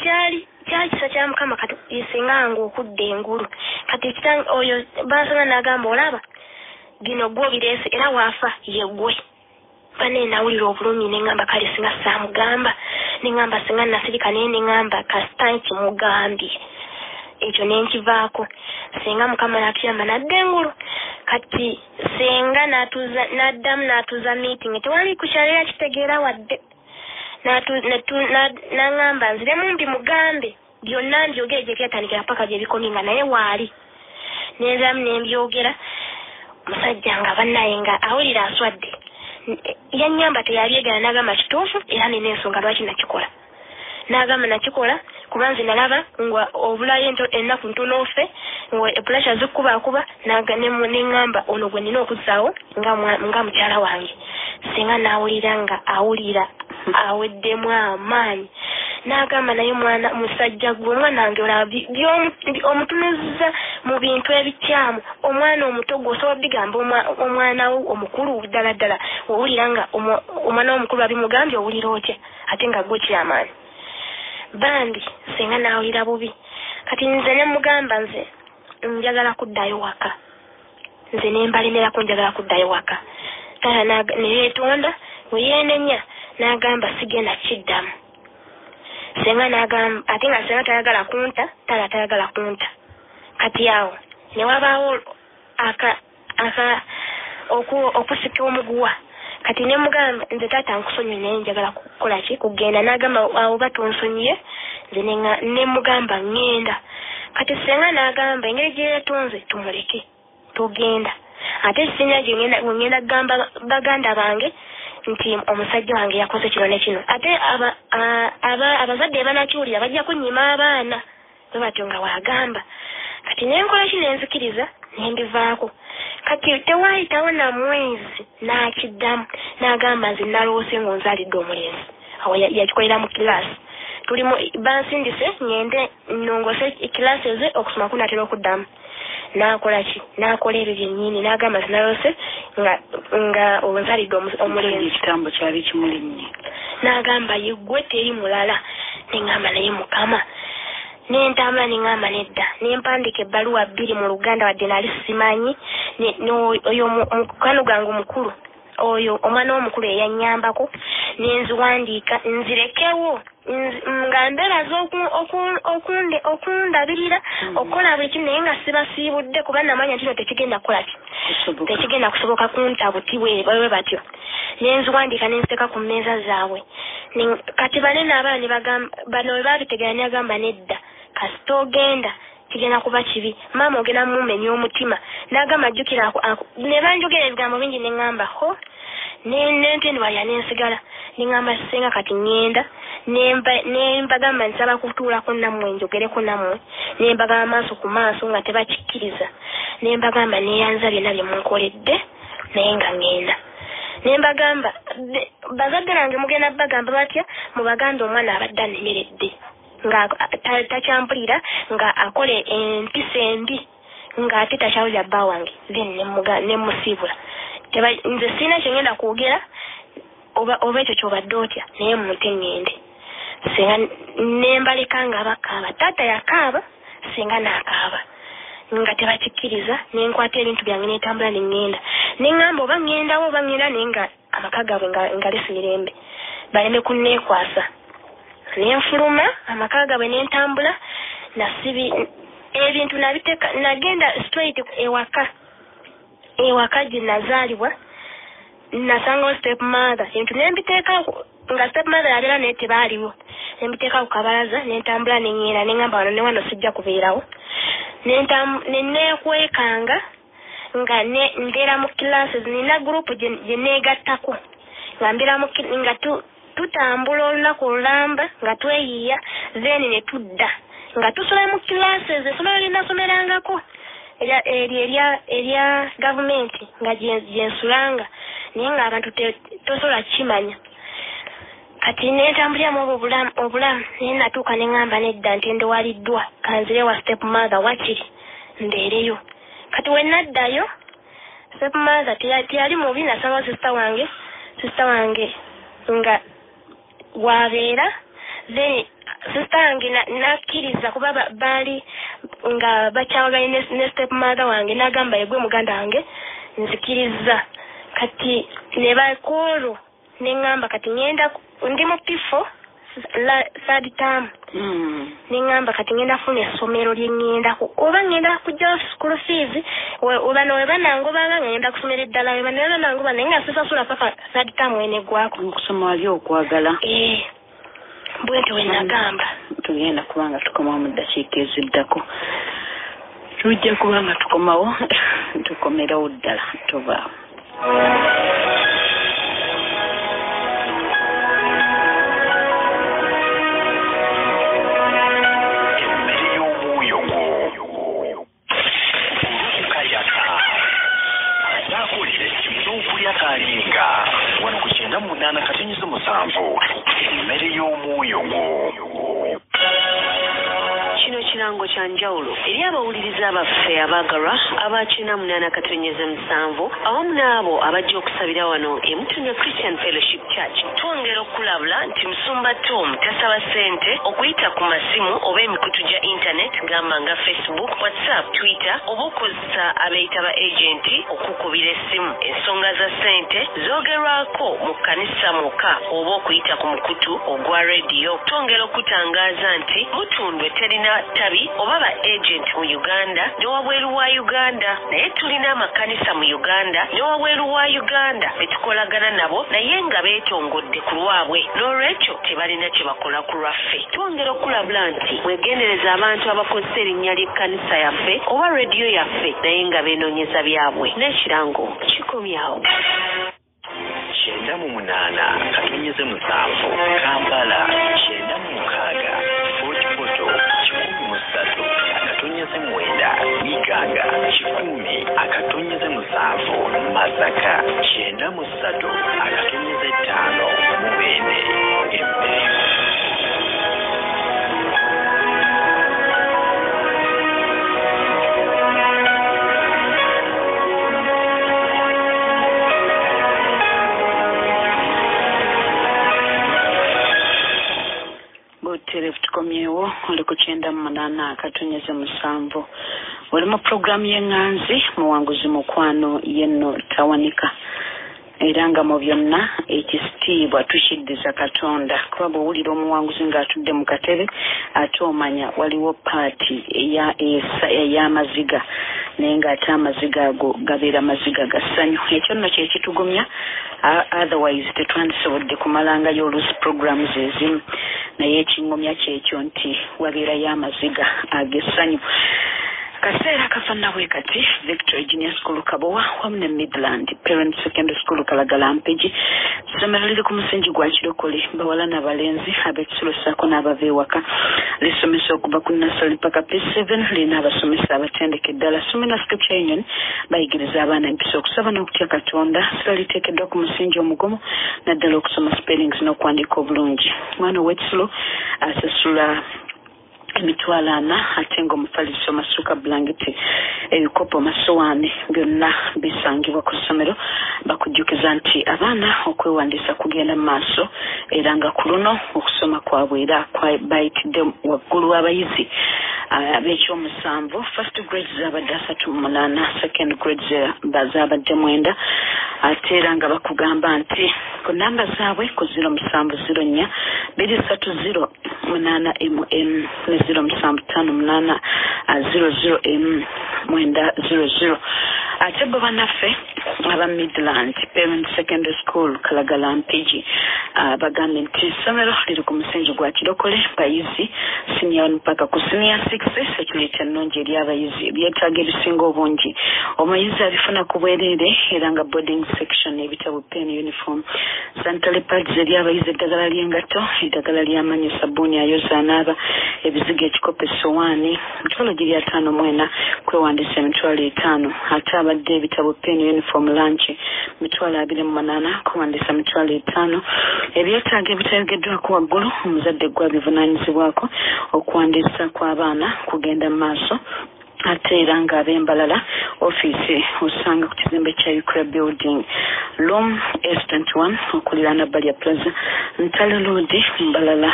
kyali kisa kya mukama kati senga nga okudda engulu kati oyo basanga n'agamba olaba gino gwobireese era waafa yegwe bane nawulira obulumi neŋŋamba kale singa saamugamba neŋŋamba singa nasirika naye neŋŋamba kasita kimugambye ekyo nenkivaako senga mukama n'atuyamba nadda engulu kati senga n'addamu n'atuuza meeting tewali kukyalira kitegeera wadde n'aŋŋamba nziremu mbimugambe byonna mbyogere gye byatandikira paka gye bikomye nga naye waali nenziramu nembyogera musajja nga bannaye nga awulira aswadde yannyamba teyabyegala n'agamba kituufu era nina ensonga lwaki nakikola n'agamba nakikola kuba nze nalaba nga obulayo ennaku ntonoofe nga pressure zikkubakuba neŋŋamba ono gwe nina okuzzaawo nga mukyala wange senga n'awulira nga awulira aweddemu amaanyi n'agamba naye mwana musajja gwe omwana wange olaba omutunuzza mu bintu ebikyamu omwana omuto gwe osobola bigamba omwana wo omukulu ddala ddala owulira nga omwana w'omukulu abimugambye owulira otya ate nga gwe kyamaanyi bambi senga n'awulira bubi kati nze ne mugamba nze njagala kuddayo waka nze nembalemerako njagala kuddayo waka taata neyeetonda weyeenenya n'agamba sigenda kiddamu senga n'agamba ate nga senga tayagala kunta taata tayagala kunta kati awo ne wabaawo okusika omuguwa kati ne mugamba nze taata nkusonyiye naye njagala kukola ki kugenda n'agamba awo batonsonyiye nze ne mugamba ŋŋenda kati senga n'agamba engeri gye yeetonze tumuleke tugenda ate singa gye ŋŋenda kugamba baganda bange nti omusajja wange yakoze kino ne kino ate abazadde banakiwulira bajja kunnyima abaana bwe batyo nga waagamba kati nenkola ki nenzikiriza nembivaako kati tewaayitawo na mwezi n'akiddamu n'agamba nze naloose ng'onzaalidde omulenzi awo yakikolera mu kilaasi tulimu bansindise ngende nongose kilaasi eze okusoma kunatera okuddamu n'akola ki n'akola ebyo byennyini n'agamba zinalose nga onzalidde omulenzi ekitambo kyali kimulinnye n'agamba yeggwe teri mulala neŋŋamba naye mukama nentambula neŋŋamba nedda nempandika ebbaluwa 2 mu Luganda wadde nali simanyi oyo mukano gwange omukulu oyo omwana w'omukulu eyannyambako nenziwandiika nzirekewo nga mbeeraza okundabirira okukola buli kimu naye nga sibasiibudde kuba namanya nti no tekigenda kukola ki tekigenda kusoboka kuntabuti bwe batyo nenziwandiika nenziteka ku mmeeza zaabwe kati banene abaana bano we babitegera ne agamba nedda kasita ogenda kigenda kuba kibi maama ogenda mumenya omutima n'agamba jjukira ne banjogera ebigambo bingi ne ngamba ho nentendwalya nensigala ne ngamba senga kati ngenda nembagamba nsaba kutuulako nammwe njogereko nammwe nembagamba maaso ku maaso nga tebakikkiriza nembagamba neyanza byonna bye munkoledde naye nga ngenda nembagamba bazadde bange mugenda bagamba batya mubaganda omwana abadde anemeredde nga takyambulira nga akole empisa embi ng'ate takyawulira bba wange then nemusibula nze sirina kyengenda kwogera oba ekyo kyobadde otya naye munte ngende singa nembaleka nga bakaaba taata yakaaba singa naakaaba nga tebakikkiriza nenkwata ebintu byange netambula nengenda neŋŋamba oba ŋŋendawo oba ŋŋenda naye nga amaka gaabwe ngalesi mirembe baleme kunneekwasa nenfuluma amaka gaabwe nentambula nasibi ebintu nabiteeka nagenda straight ewaka gye nazaalibwa nasangawo step mother ebintu nembiteeka nga step mother yabeera naye tebaaliwo nembiteeka ku kabalaza nentambula neŋŋenda neŋŋamba wano ne wano sijja kubeerawo neneekwekanga nga mbeera mu classes nina group gye neegattako nga mbeera nga tutambula olunaku olulamba nga tweyiiya then ne tudda nga tusola mu classes essomero linasomerangako erya gavumenti nga gyensulanga naye nga abantu tosobola kimanya kati netambuliramu obulamu naye natuuka neŋŋamba nedda ntendewaliddwa kanzire wa step mother wakiri mbeereyo kati wenaddayo step mother teyali mubi nasangawo sista wange nga wabeera then sista wange nakkiriza kuba baali nga bakyawaganye ne step mother wange nagamba yegwe muganda wange nzikiriza kati ne bakoolo neŋŋamba kati ngenda ndi mu P4 third term neŋŋamba kati ngenda funa essomero lye ŋŋendako oba ŋŋenda kujjawo school fees bano weba nangobanga nga ngenda kusomera eddala weba neba nangoba naye nga sisasula paka third term weneggwako okusoma wali okwagala bwentyo wenagamba tugenda kubanga tukomawo mu ddakiika eziddako tujja kubanga tukomawo tukomerawo ddala tobaawo wano ku 98.7 emmere y'omwoyo gwo. Kino kirango kya njawulo eri abawuliriza abaffe abaagalwa aba 98.7 awamu n'abo abajja okusabira wano e Mutunya Christian Fellowship Church. Twongera okulabula nti Musumba Tom tasaba ssente okuyita ku masimu oba emikutu gya internet gamba nga Facebook, WhatsApp, Twitter oba okozesa abeeyita ba agenti okukubira essimu. Ensonga za ssente zoogerwako mu kkanisa muka oba okuyita ku mukutu ogwa rediyo. Twongera okutangaaza nti Mutundwe terina tabi oba ba agent mu Uganda ne wabweru wa Uganda, naye tulina amakanisa mu Uganda ne wabweru wa Uganda betukolagana nabo naye nga beetongodde ku lwabwe n'olwekyo tebalina kye bakola ku lwaffe. Twongera okulabula nti mwegendereza abantu abakozesa erinnya ly'ekkanisa yaffe oba rediyo yaffe naye nga beenoonyeza byabwe n'ekirango kikomyawo. 98 katonyeze 7 Kampala 96 Fort Portal 13 akatonyeze 9 Iganga 10 akatonyeze 7 Masaka 93 akatonyeze 5 Mubende Empeyo. Terefu tukomyewo oli ku 98 akatonyeze 7 oli mu programu y'enganzi muwanguzi mukwano yenno tawanika era nga mu byonna ekisitiibwa tukiddiza Katonda kuba bw'owulira omuwanguzi ng'atudde mu katebe ate omanya waliwo paati ey'amaziga naye ng'ate amaziga ago gabeera maziga ga ssanyu ekyo nno kye kitugumya otherwise tetwandisobodde kumalangayo oluusi programs ezimu naye ekingumya kyekyo nti wabeerayo amaziga ag'essanyu kaseera kafanna bwe kati Victory Junior School Kabowa wamu ne Midland Parent Secondary School Kalagala Mpigi ssomero liri ku musingi gwa kirokole bawala n'abalenzi ab'ekisulo ssaako n'abava ewaka lisomesa okuva ku nursery paka P7 lirina abasomesa abatendeke ddala Sumina Scripture Union bayigiriza abaana empisa okusaba n'okutya Katonda sira liteekeddwa ku musingi omugomo naddala okusoma spellings n'okuwandiika obulungi mwana ow'ekisulo asasula emitwalo 4 ate ng'omufaliso masuka blanketi ebikopo masowaani byonna bisangibwa ku ssomero bakujjukiza nti abaana okwewandiisa kugenda mu maaso era nga ku luno okusoma kwabwe era bayitidde waggulu abayizi ab'ekyomusanvu first grade zabadde 38 second grade zabadde 9 ate era nga bakugamba nti ku namba zaabwe ku 0704 230 8mm 0758 00 900 ate bo banaffe aba Midland Parent Secondary School Kalagala Mpigi bagambye nti essomero liri ku musingi gwa kirokole bayizi senior mpaka ku senior 6 security ennungi eri abayizi ebyetaaga ebisinga obungi omuyizi abifuna ku bwereere era nga boarding section ebitabo pen uniform sanitary pads eri abayizi eddagala ly'engato eddagala ly'amanyi sabbuuni ayoza anaaba ebizigo ekikopo essowaani emitwalo giri 54 kwewandiisa emitwalo 5 ate abadde ebitabo pen uniform lunch emitwalo 28 kwewandiisa emitwalo 5 ebyetaaga ebitayogeddwako waggulu omuzadde gwabivunaanyizibwako okuwandiisa kw'abaana kugenda mu maaso ate era nga ab'embalala ofiisi osanga ku kizimbe kya Ukra building Loom S21 okuliraana Balia Plaza Ntale Road Mbalala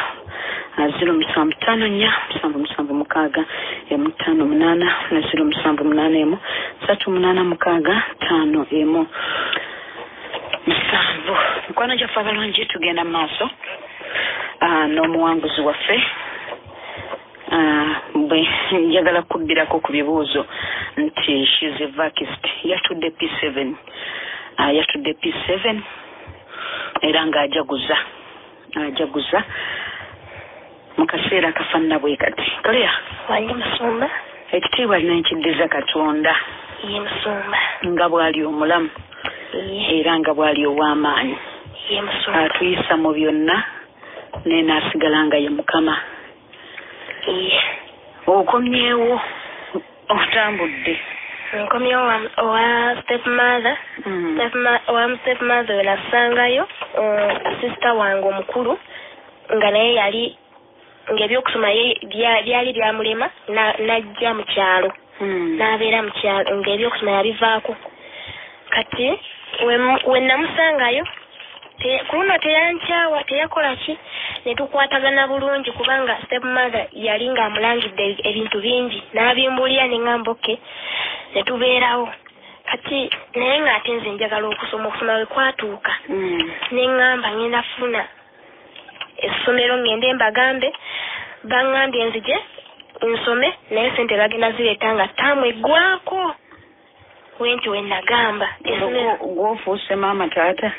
0754 776 5 na 0781 386 5 musanvu mukwano gyaffe abalungi tugenda maaso n'omuwanguzi waffe bwe njagala kubbirako ku bibuuzo nti she's a vacuist yatudde P7 era ng'ajaguza mu kaseera akafanna bwe kati kalea wange musumba ekitiibwa lina nkiddiza Katonda ye musumba nga bw'ali omulamu era nga bw'ali ow'amaanyi ye musumba atuyisa mu byonna naye n'asigala nga ye Mukama okomyewo otambudde nkomyewo owa stepmother we nasangayo sister wange omukulu nga naye yali ng'ebyokusoma byali byamulema najja mu kyalo n'abeera mu kyalo ng'ebyokusoma yabivaako kati we namusangayo ku luno teyankyawa teyakola ki ne tukwatagana bulungi kubanga stepmother yali ng'amulangidde ebintu bingi n'abimbulira ne ngamba oke ne tubeerawo kati naye ng'ate nze njagala okusoma we kwatuuka ne ngamba ngenda funa essomero ngende mbagambe bangambye nzije nsome naye sente bagenda zireeta nga ttaamu eggwako wenti we nagamba gwofuuse maama taata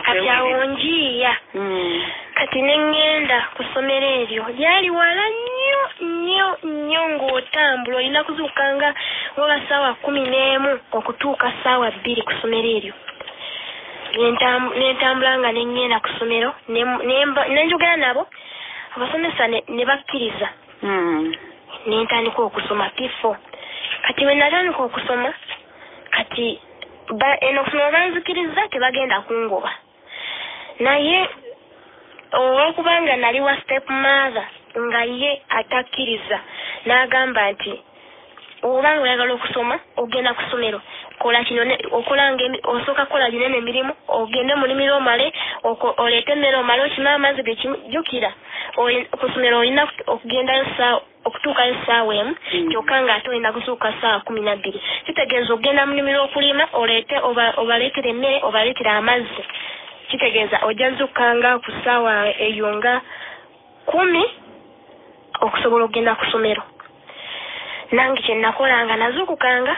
kati awo njiiya kati ne ŋŋenda ku ssomero eryo lyali wala nnyo ng'otambula olina kuzuukanga oba ssaawa 11 okutuuka ssaawa 2 ku ssomero eryo nentambula nga neŋŋenda ku ssomero nenjogera nabo abasomesa ne bakkiriza nentandika okusoma P4 kati we natandika okusoma kati eno okusoma banzikiriza tebagenda kungoba naye olwokubanga nali wa stepmother nga ye atakkiriza n'agamba nti obanga oyagala okusoma ogenda ku ssomero kola kino osooka kola gino emirimu ogende mu nnimiro omale oleete emmere omale okima amazzi gekijjukira okusomero olina okugenda okutuuka essaawa emu kyokka ng'ate olina kusuuka ssaawa 12 kitegeeza okugenda mu nnimiro okulima obaleetere emmere obaleetere amazzi kitegeeza ojja zukkanga ku ssaawa eyo nga 10 okusobola okugenda ku ssomero. Nange kye nakolanga nazuukukanga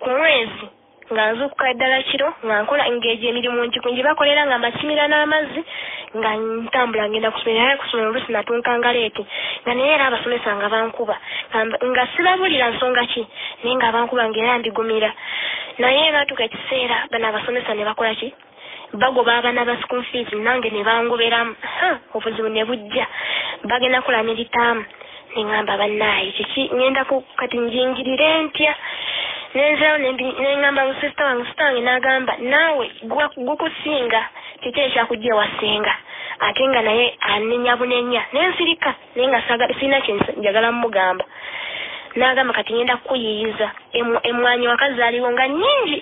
ku mwezi nga nzuukuka ddala kiro nga nkola engeri emirimu ngi bakolera nga makimira n'amazzi nga ntambula ngenda ku ssomero naye ku ssomero oluusi natunkanga leeti nga naye era abasomesa nga bankuba nga sibabulira nsonga ki naye nga bankuba ng'era mbigumira naye batuuka ekiseera bano abasomesa ne bakola ki bagoba abaana ba school fees nange ne bangoberamu obuzibu ne bujja bagenda kola militaamu ne ngamba bannaaye kiki ngenda kati njingirire ntya nenzirawo ne ngamba musista wange n'agamba naawe gukusinga kiki ekyakujja wasenga ate nga naye anenya bunenya nensirika naye nga sirina kyenjagala mumugamba n'agamba kati ngenda kukuyiyiza emwanyi wakazaaliwo nga nnyingi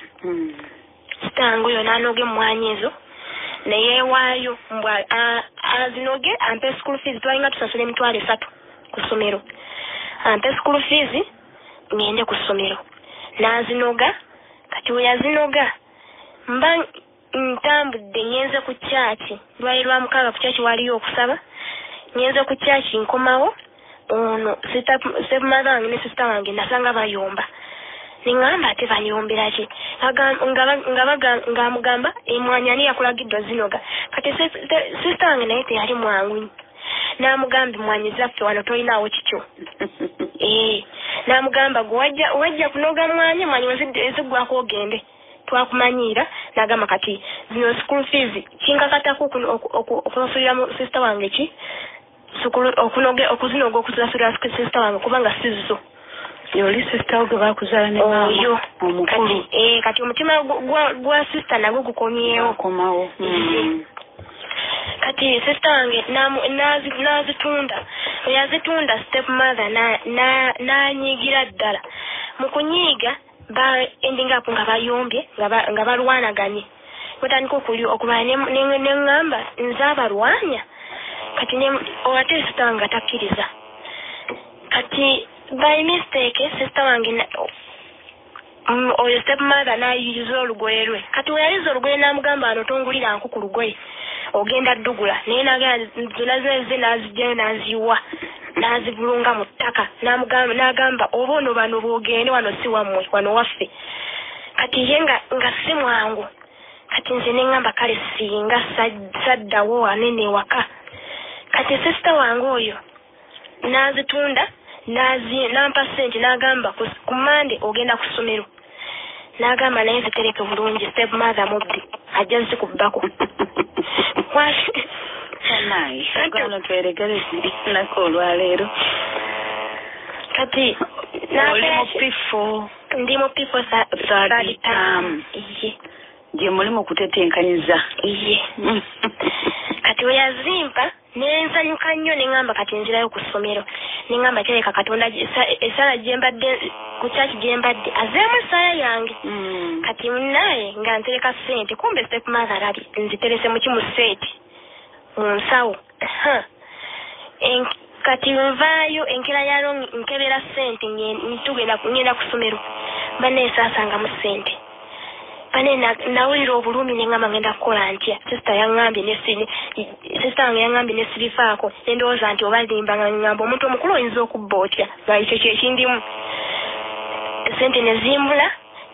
sitange oyo n'anoga emmwanyi ezo neyeewaayo mbwa azinoge ampe school fees twalinga tusasula emitwalo 3 ku ssomero ampe school fees ngende ku ssomero n'azinoga kati we yazinoga mba ntambudde nyenze ku kyaki lwali lwa mukaaga ku kyaki waliyo okusaba nyenze ku kyaki nkomawo ono stepmother wange ne sister wange nasanga bayomba ningamba ate banyombera ki nga mugamba emwanyi ani yakulagiddwa zinoga kati sister wange naye teyali mwangu n'amugamba emwanyi zaffe wano tolinawo kikyo n'amugamba wajja kunoga mwanyi weziggwako ogende twakumanyiira n'agamba kati zino school fees kinkakatako okusasulira mu sister wange ki okuzinoga okusasulira sister wange kubanga sizo yoli sister oge bakuzaala ne maama omukulu kati omutima gwa sister nagwo gukomyewo komawo kati sister wange n'azitunda yazitunda stepmother n'anyiigira ddala mu kunyiiga ending up nga bayombye nga balwanaganye batandika okulwana neŋŋamba nze abalwanya kati ate sister wange atakkiriza kati by mistake sister wange oyo stepmother n'ayiriza olugoye lwe kati weyayiza olugoye n'amugamba ano tongulira nku ku lugoye ogenda ddugula naye zonna ze n'azijjayo n'aziwa n'azibulunga mu ttaka n'agamba oba ono bano boogende wano si wammwe wano waffe kati ye nga si mwangu kati nze neŋŋamba kale singa saddawo wanene waka kati sister wange oyo n'azitunda n'ampa ssente n'agamba ku Monday ogenda ku ssomero n'agamba naye zitereke bulungi stepmother mubbi ajja zikubbako gano tweregere nako olwaleero kati oli mu P4 ndi mu P4 third term gye muli mu kutetenkanyiza kati we yazimpa nenzanyuka nnyo neŋŋamba kati nzirayo ku ssomero neŋŋamba tereka Katonda essala gyembadde ku kyaki gyembadde azeemu essala yange kati naye nga ntereka ssente kumbe stepmother alabye nziterese mu kimu seeti mu nsawo kati nvaayo enkera yalo nkebera ssente ngenda ku ssomero baneesaasangamu ssente bane nawulira obulumi neŋŋamba ngenda kukola ntya sister wange yaŋŋambye nesirifaako nendowooza nti oba limba nga ŋŋamba omuntu omukulu oyinza okubba otya nga ekyo kyekindimu ssente nezimbula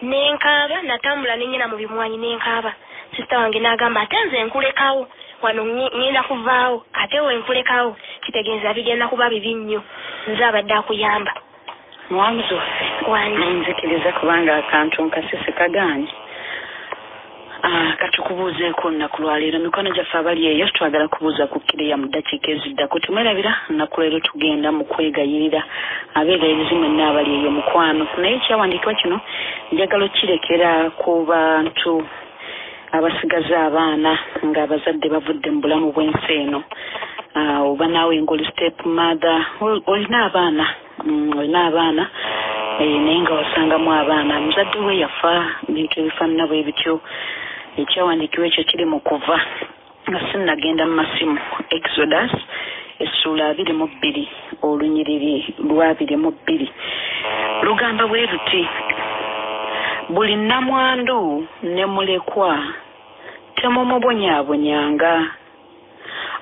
nenkaaba natambula nenyina mu bimwanyi nenkaaba sister wange n'agamba ate nze nkulekawo wano ngenda kuvaawo ate we nkulekawo kitegeeza bigenda kuba bibi nnyo nze abadde akuyamba muwanguzi waffe nzikiriza kubanga akantu nkasisi kagaanye katukubuuzeeko nnaku lwaleero mikono gyaffe abali eyo twagala kubuuza ku Kireya mu ddakiika eziddako tumwerabira nnaku leero tugenda mu kwegayirira abeegayirizi mwenna abali eyo mukwano naye ekyawandiikibwa kino njagala okirekera ku bantu abasigaza abaana ng'abazadde bavudde mu bulamu bw'ensi eno oba naawe ng'oli stepmother olina abaana naye nga wasangamu abaana muzadde we yafa bintu ebifaanana bwe bityo ekyawandiikibwa ekyo kiri mu kuva nga sinnagenda mu masimu Exodus essula 22 olunyiriri lwa 22 lugamba bwe luti buli nnamwandu ne mulekwa temumubonyaabonyanga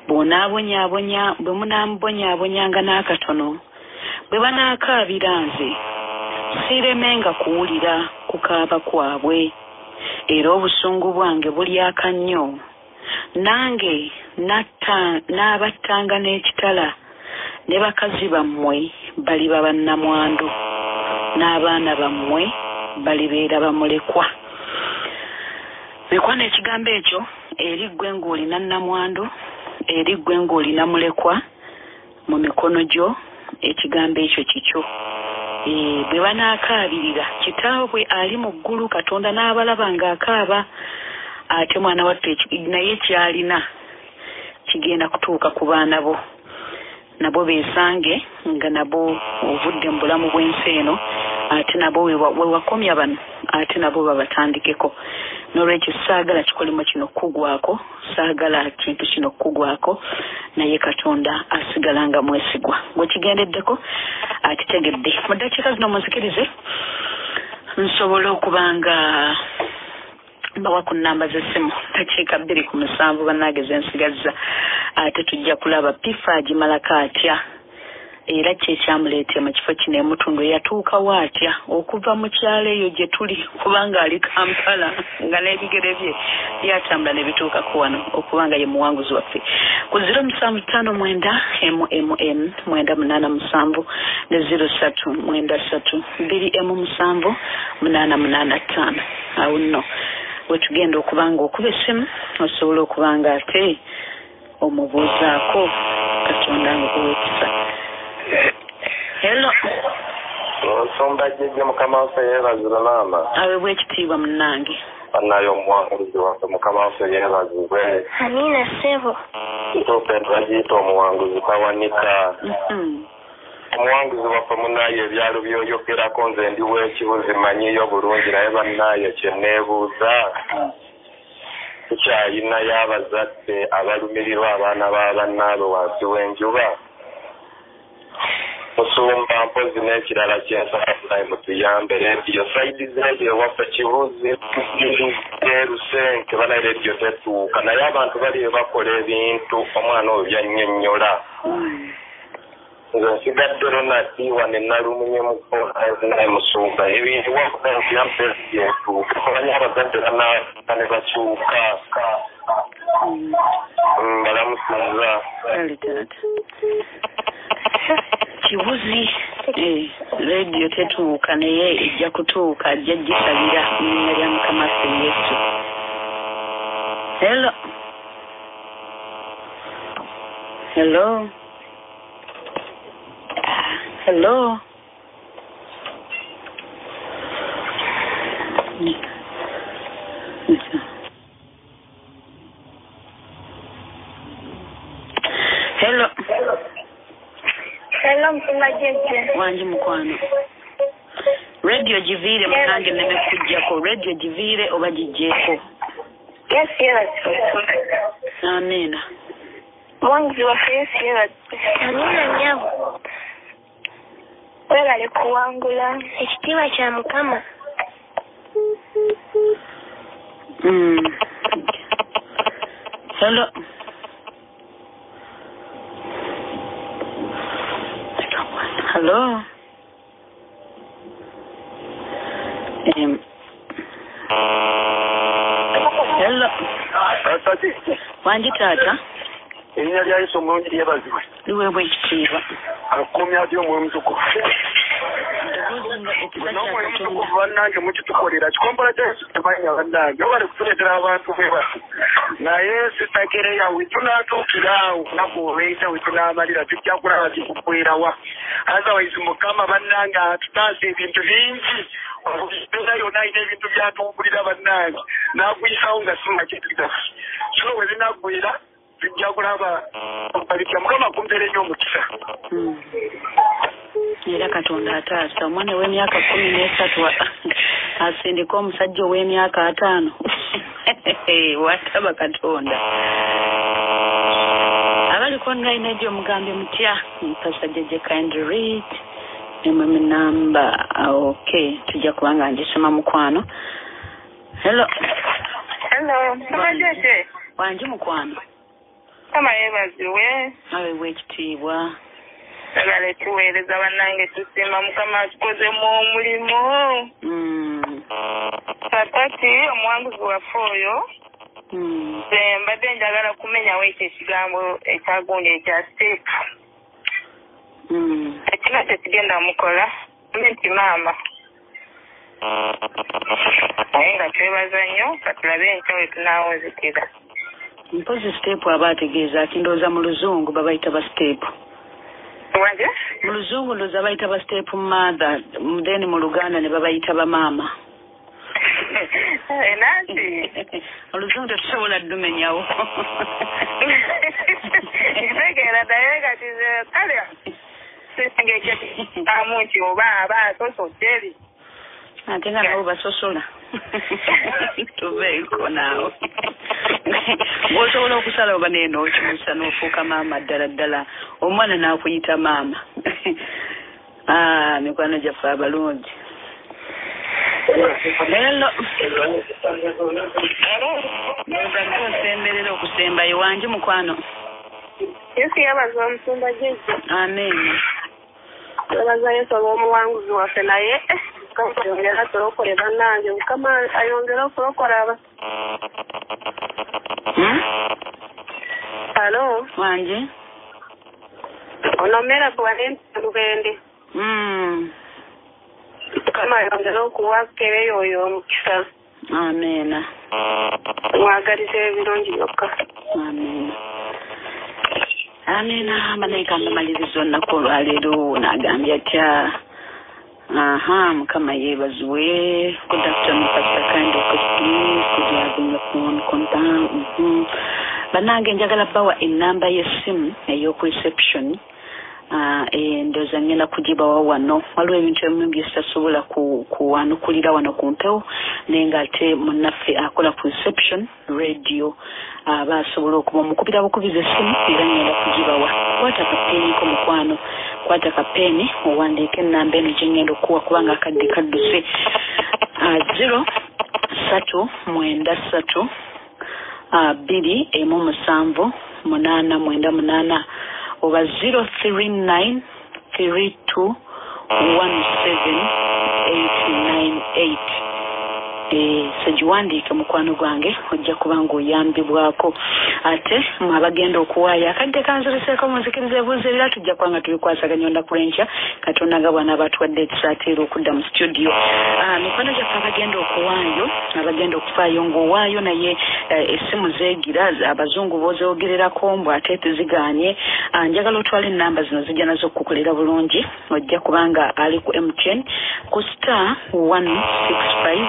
bwe munamubonyaabonyanga n'akatono bwe banaakaabira nze siiremenga kuwulira kukaaba kwabwe era obusungu bwange bulyaka nnyo nange n'abattanga n'ekitala ne bakazi bammwe baliba bannamwandu n'abaana bammwe balibeera bamulekwa. Mikwano ekigambo ekyo eri ggwe ng'olina nnamwandu eri ggwe ng'olina mulekwa mu mikono gyo ekigambo ekyo kikyo. Bwe banaakaabirira kitaabwe ali mu ggulu Katonda n'abalaba ng'akaaba ate mwana wattu naye kyalina kigenda kutuuka ku baana bo nabo beesange nga nabo ovudde mu bulamu bw'ensi eno ate nabo we wakomya bano ate nabo babatandikeko. N'olwekyo saagala kikolimo kino kugwako saagala kintu kino kugwako naye Katonda asigala nga mwesigwa gwekigendeddeko akitegedde. Mu ddakiika zino muzikirize nsobola okubanga mbawa ku nnamba z'essimu dakiika 2:7 bannageza ensigazza ate tujja kulaba pifa agimalako atya era kyekyamuleetera mu kifo kino emutundu eyatuukawo atya okuva mu kyalo eyo gye tuli kubanga ali Kampala nga n'ebigere bye byatambula ne bituukako wano okubanga ye muwanguzi waffe ku 0759 987 ne 0393 2M7 awo nno wetugenda okubanga okuba essimu osobola okubanga ate omubuuzaako Katonda nga kuweekisa. Hello. Nsomba jjejje mukama waffe yeebazibwe maama. Aweebwa ekitiibwa munnange. Bannayo omuwanguzi waffe mukama waffe yeebazibwe. Amina ssebo. Ntuuka entwagiyita omuwanguzi tawanika. Omuwanguzi waffe munnaye ebyalo by'oyogerako nze ndi w'ekibuzi manyiyo bulungi naye bannaye kye neebuuza tukyayinayo abazadde abalumirirwa abaana b'abannaabwe wansi w'enjuba. Musumba mpozi n'ekirala kyensalafunaye mutuyambe rediyo saidi zeebyo ewaffe kibuzi Rusenke bana rediyo tetuuka naye abantu bali bakola ebintu omwana oyo byannyonnyola. Nze nsigadde Ronald wane nnalumunye naye Musumba ebintu wakutambyampe byetuuka kubanya abazadde ne bakyuka balamusinza kibuzi rediyo tetuuka naye ejja kutuuka ajja gisabira mu linnya lya Mukama waffe Yesu. Hello. Hello. Hello. Hello. Hello, Msumba jjejje. Wanji mukwano. Radio giviire munange neme kujjako. Radio giviire oba gijjeeko. Yes. Amina. Mwanguzi waffe yes. Amina nnyabo. Weebale kuwangula ekitiibwa kya Mukama. Hello. Hello. Hello. Wanji taata. Erinnya lya Yesu omulungi lyebazibwe. Liweebwa ekitiibwa. Akuumya atya omwoyo omutukuvu. N'omwoyo omutukuvu bannange mukitukolera kikompola kya Yesu temanya bannange obale kutuleetera abantu bwe bati naye sitakereya wetunaatuukira awo naku olweyita wetunaamalira tujja kulaba kikukwerawa otherwise Mukama bannange atutaasa ebintu bingi era yonna alina ebintu byatuugulira bannange n'aguyisawo nga simakitugaffe so we binaggwera tujja kulaba opalitya Mukama kumpeera nnyo omukisa. Era Katonda ataasa omwana w'emyaka 13 asindika omusajja ow'emyaka 5 wataba Katonda. Abali online radio mugambe mutya mpasa jeje kind read emwe number okay tujja kubanga njisema mukwano. Hello Kama jeje wanje mukwano kama yebaziwe awe wekitibwa agale tuweereza bannange tusima mukama tukoze mu omulimo kakati omuwanguzi waffe oyo mbadde njagala kumenyawo ekyo ekigambo ekyagundi ekya step ekina kyekigenda mukola nti maama naye nga twebaza nnyo katulabe enkya we tunaawunzikira mpozi step aba ategeeza ati ndooza mu luzungu babayita ba step wanje mu luzungu ndooza bayita ba step mother then mu luganda ne babayita ba maama nanti oluzungu tetusobola ddumenyawo ntegeera naye kati kale sengeketamu nti oba aba asosoteri ate nga nabo basosola tubeeko naawe bw'osobola okusala oba neeno okimusa n'ofuuka maama ddala ddala omwana n'akuyita maama mikwano gyaffe abalungi. Hello nozadde osemberera okusembayo wangi mukwano. yesu yabaza omusumba jeje amen yabaza yesu olw'omuwanguzi waffe naye ayongera tulokole bannange mukama ayongera okulokola aba alo wangi onomera kuwale lugende mukama ayongera okuwakereyo oyo omukisa amena mwagaliza ebirungi byokka amena amena malayika amaliriza olunaku olwaleero n'agambye atya mukama yeebazibwe. Good afternoon, Pastor Kind of Good having contact. Banange njagala bawa enamba y'essimu ey'oku reception ndooza ngenda kugibawa wano. Waliwo ebintu ebimu bye sitasobola kuwanukulira wano ku mpewo naye ng'ate munnaffe akola ku reception radio aba asobola okuba omukubira bukubiza essimu era ngenda kugibawa. Kwata kapeeniko mukwano, kwata kapeeni owandiika ennamba eno gye ngenda okuwa kubanga akadde kadduse 0393 217 oba 039 32 17898. Segiwandiike mukwano gwange ojja kuba ng'oyambibwako. Ate mwabagenda okuwaayo akadde kanzireseeko munzikiriza ebuuzo ebira tujja kubanga tubikwasaganya olunaku lw'enkya Katonda nga bwana abatwadde ekisaatiira okudda mu studio. Mikwano gyaffe abagenda okuwaayo abagenda okufaayo ng'owaayo naye essimu zeegira abazungu boozeogererako mbw ate teziganye. Njagala otwala ennamba zino zijja nazo okukukolera bulungi. Ojja kubanga ali ku MTN ku star 165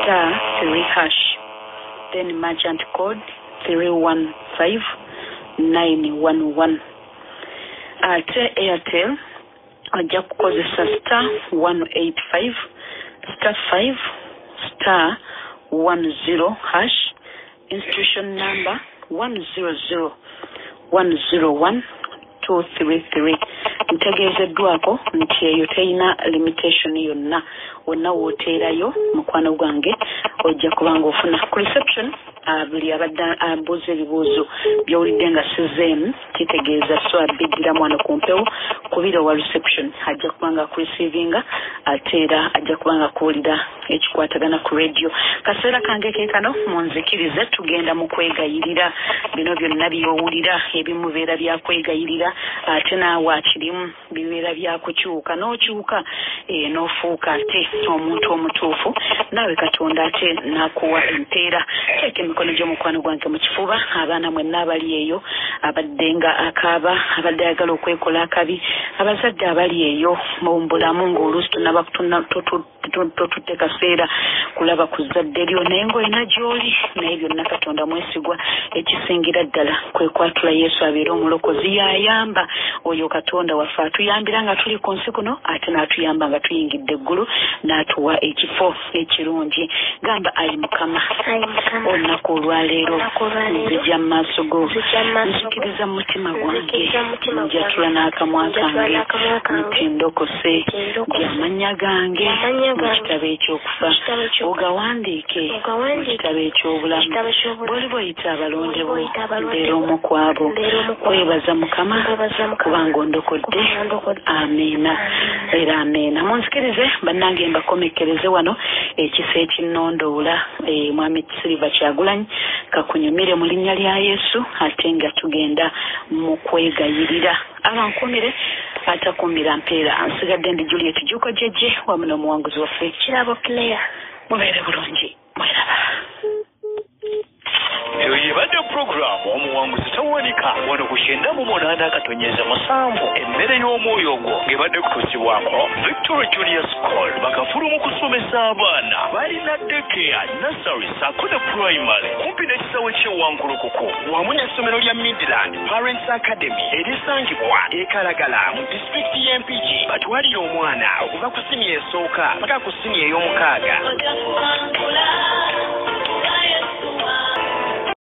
star 3 hash then merchant code 315911. Ate Airtel ojja kukozesa star 185 star 5 star 10 hash institution number 100101 ntegeezeddwako nti eyo teyina limitation yonna. Wonna wooteerayo mukwano gwange ojja kubanga ofuna ku reception. Buli abadde abuuza ebibuuzo by'owulidde nga sizeemu kitegeeza so abiddiramu wano ku mpewo kubira wa reception ajja kubanga kurecevinga ate era ajja kubanga kuwulira ekikwatagana ku radio. Kaseera kange keekano munzikirize tugenda mu kwegayirira bino byonna by'owulira ebimu bibeera byakwegayirira ate naawe akirimu bibeera byakukyuka n'okyuka n'ofuuka ate omuntu omutuufu naawe Katonda ate n'akuwa empeera. Teeka emikono gy'omukwano gwange mu kifuba. Abaana mwenna abali eyo abadde nga akaaba abadde ayagala okwekola akabi abazadde abali eyo mu bulamu ng'oluusi tunaba totutte kaseera kulaba ku zadde lyo naye ng'olina gy'oli naye byonna Katonda mwesigwa ekisingira ddala kwe kwatula Yesu abeera omulokozi yayamba oyo Katonda waffe atuyambira nga tuli ku nsi kuno ate n'atuyamba nga tuyingidde eggulu n'atuwa ekifo ekirungi gamba ayi Mukama olunaku olwaleero nzija mu maaso go nzikiriza mu mutima gwange njatula n'akamwa kange nti ndokose gy'amannya gange mu kitabo ekyokufa ogawandiike mu kitabo eky'obulamu bw'oli bw'oyita abalonde bo mbeera omu ku abo kwebaza Mukama kubanga ondokodde amiina era amiina munzikirize bannange mbakomekkereze wano ekisa ekinnondoola mwami Silver Kyagulanyi kakunyumire mu linnya lya Yesu ate nga tugenda mu kwegayirira abankumire atakumira mpeera nsigadde ndi Juliet Juko Jeje wamu n'omuwanguzi waffe Kirabo Claire mubeere bulungi mweraba eyo yebadde puroguramu omuwanguzi tawanika wano ku 98.7 emmere y'omwoyo ogwo ng'ebadde kutuusibwako Victoria Junior School bakafulu mu kusomesa abaana balina daycare nursery ssaako ne primary kumpi n'ekisawe ky'ewankulukuku wamu n'essomero lya Midland Parents Academy erisangibwa ekalagala mu disitulikiti y'Empigi batwalire omwana okuva ku siniya esooka paka ku siniya ey'omukaaga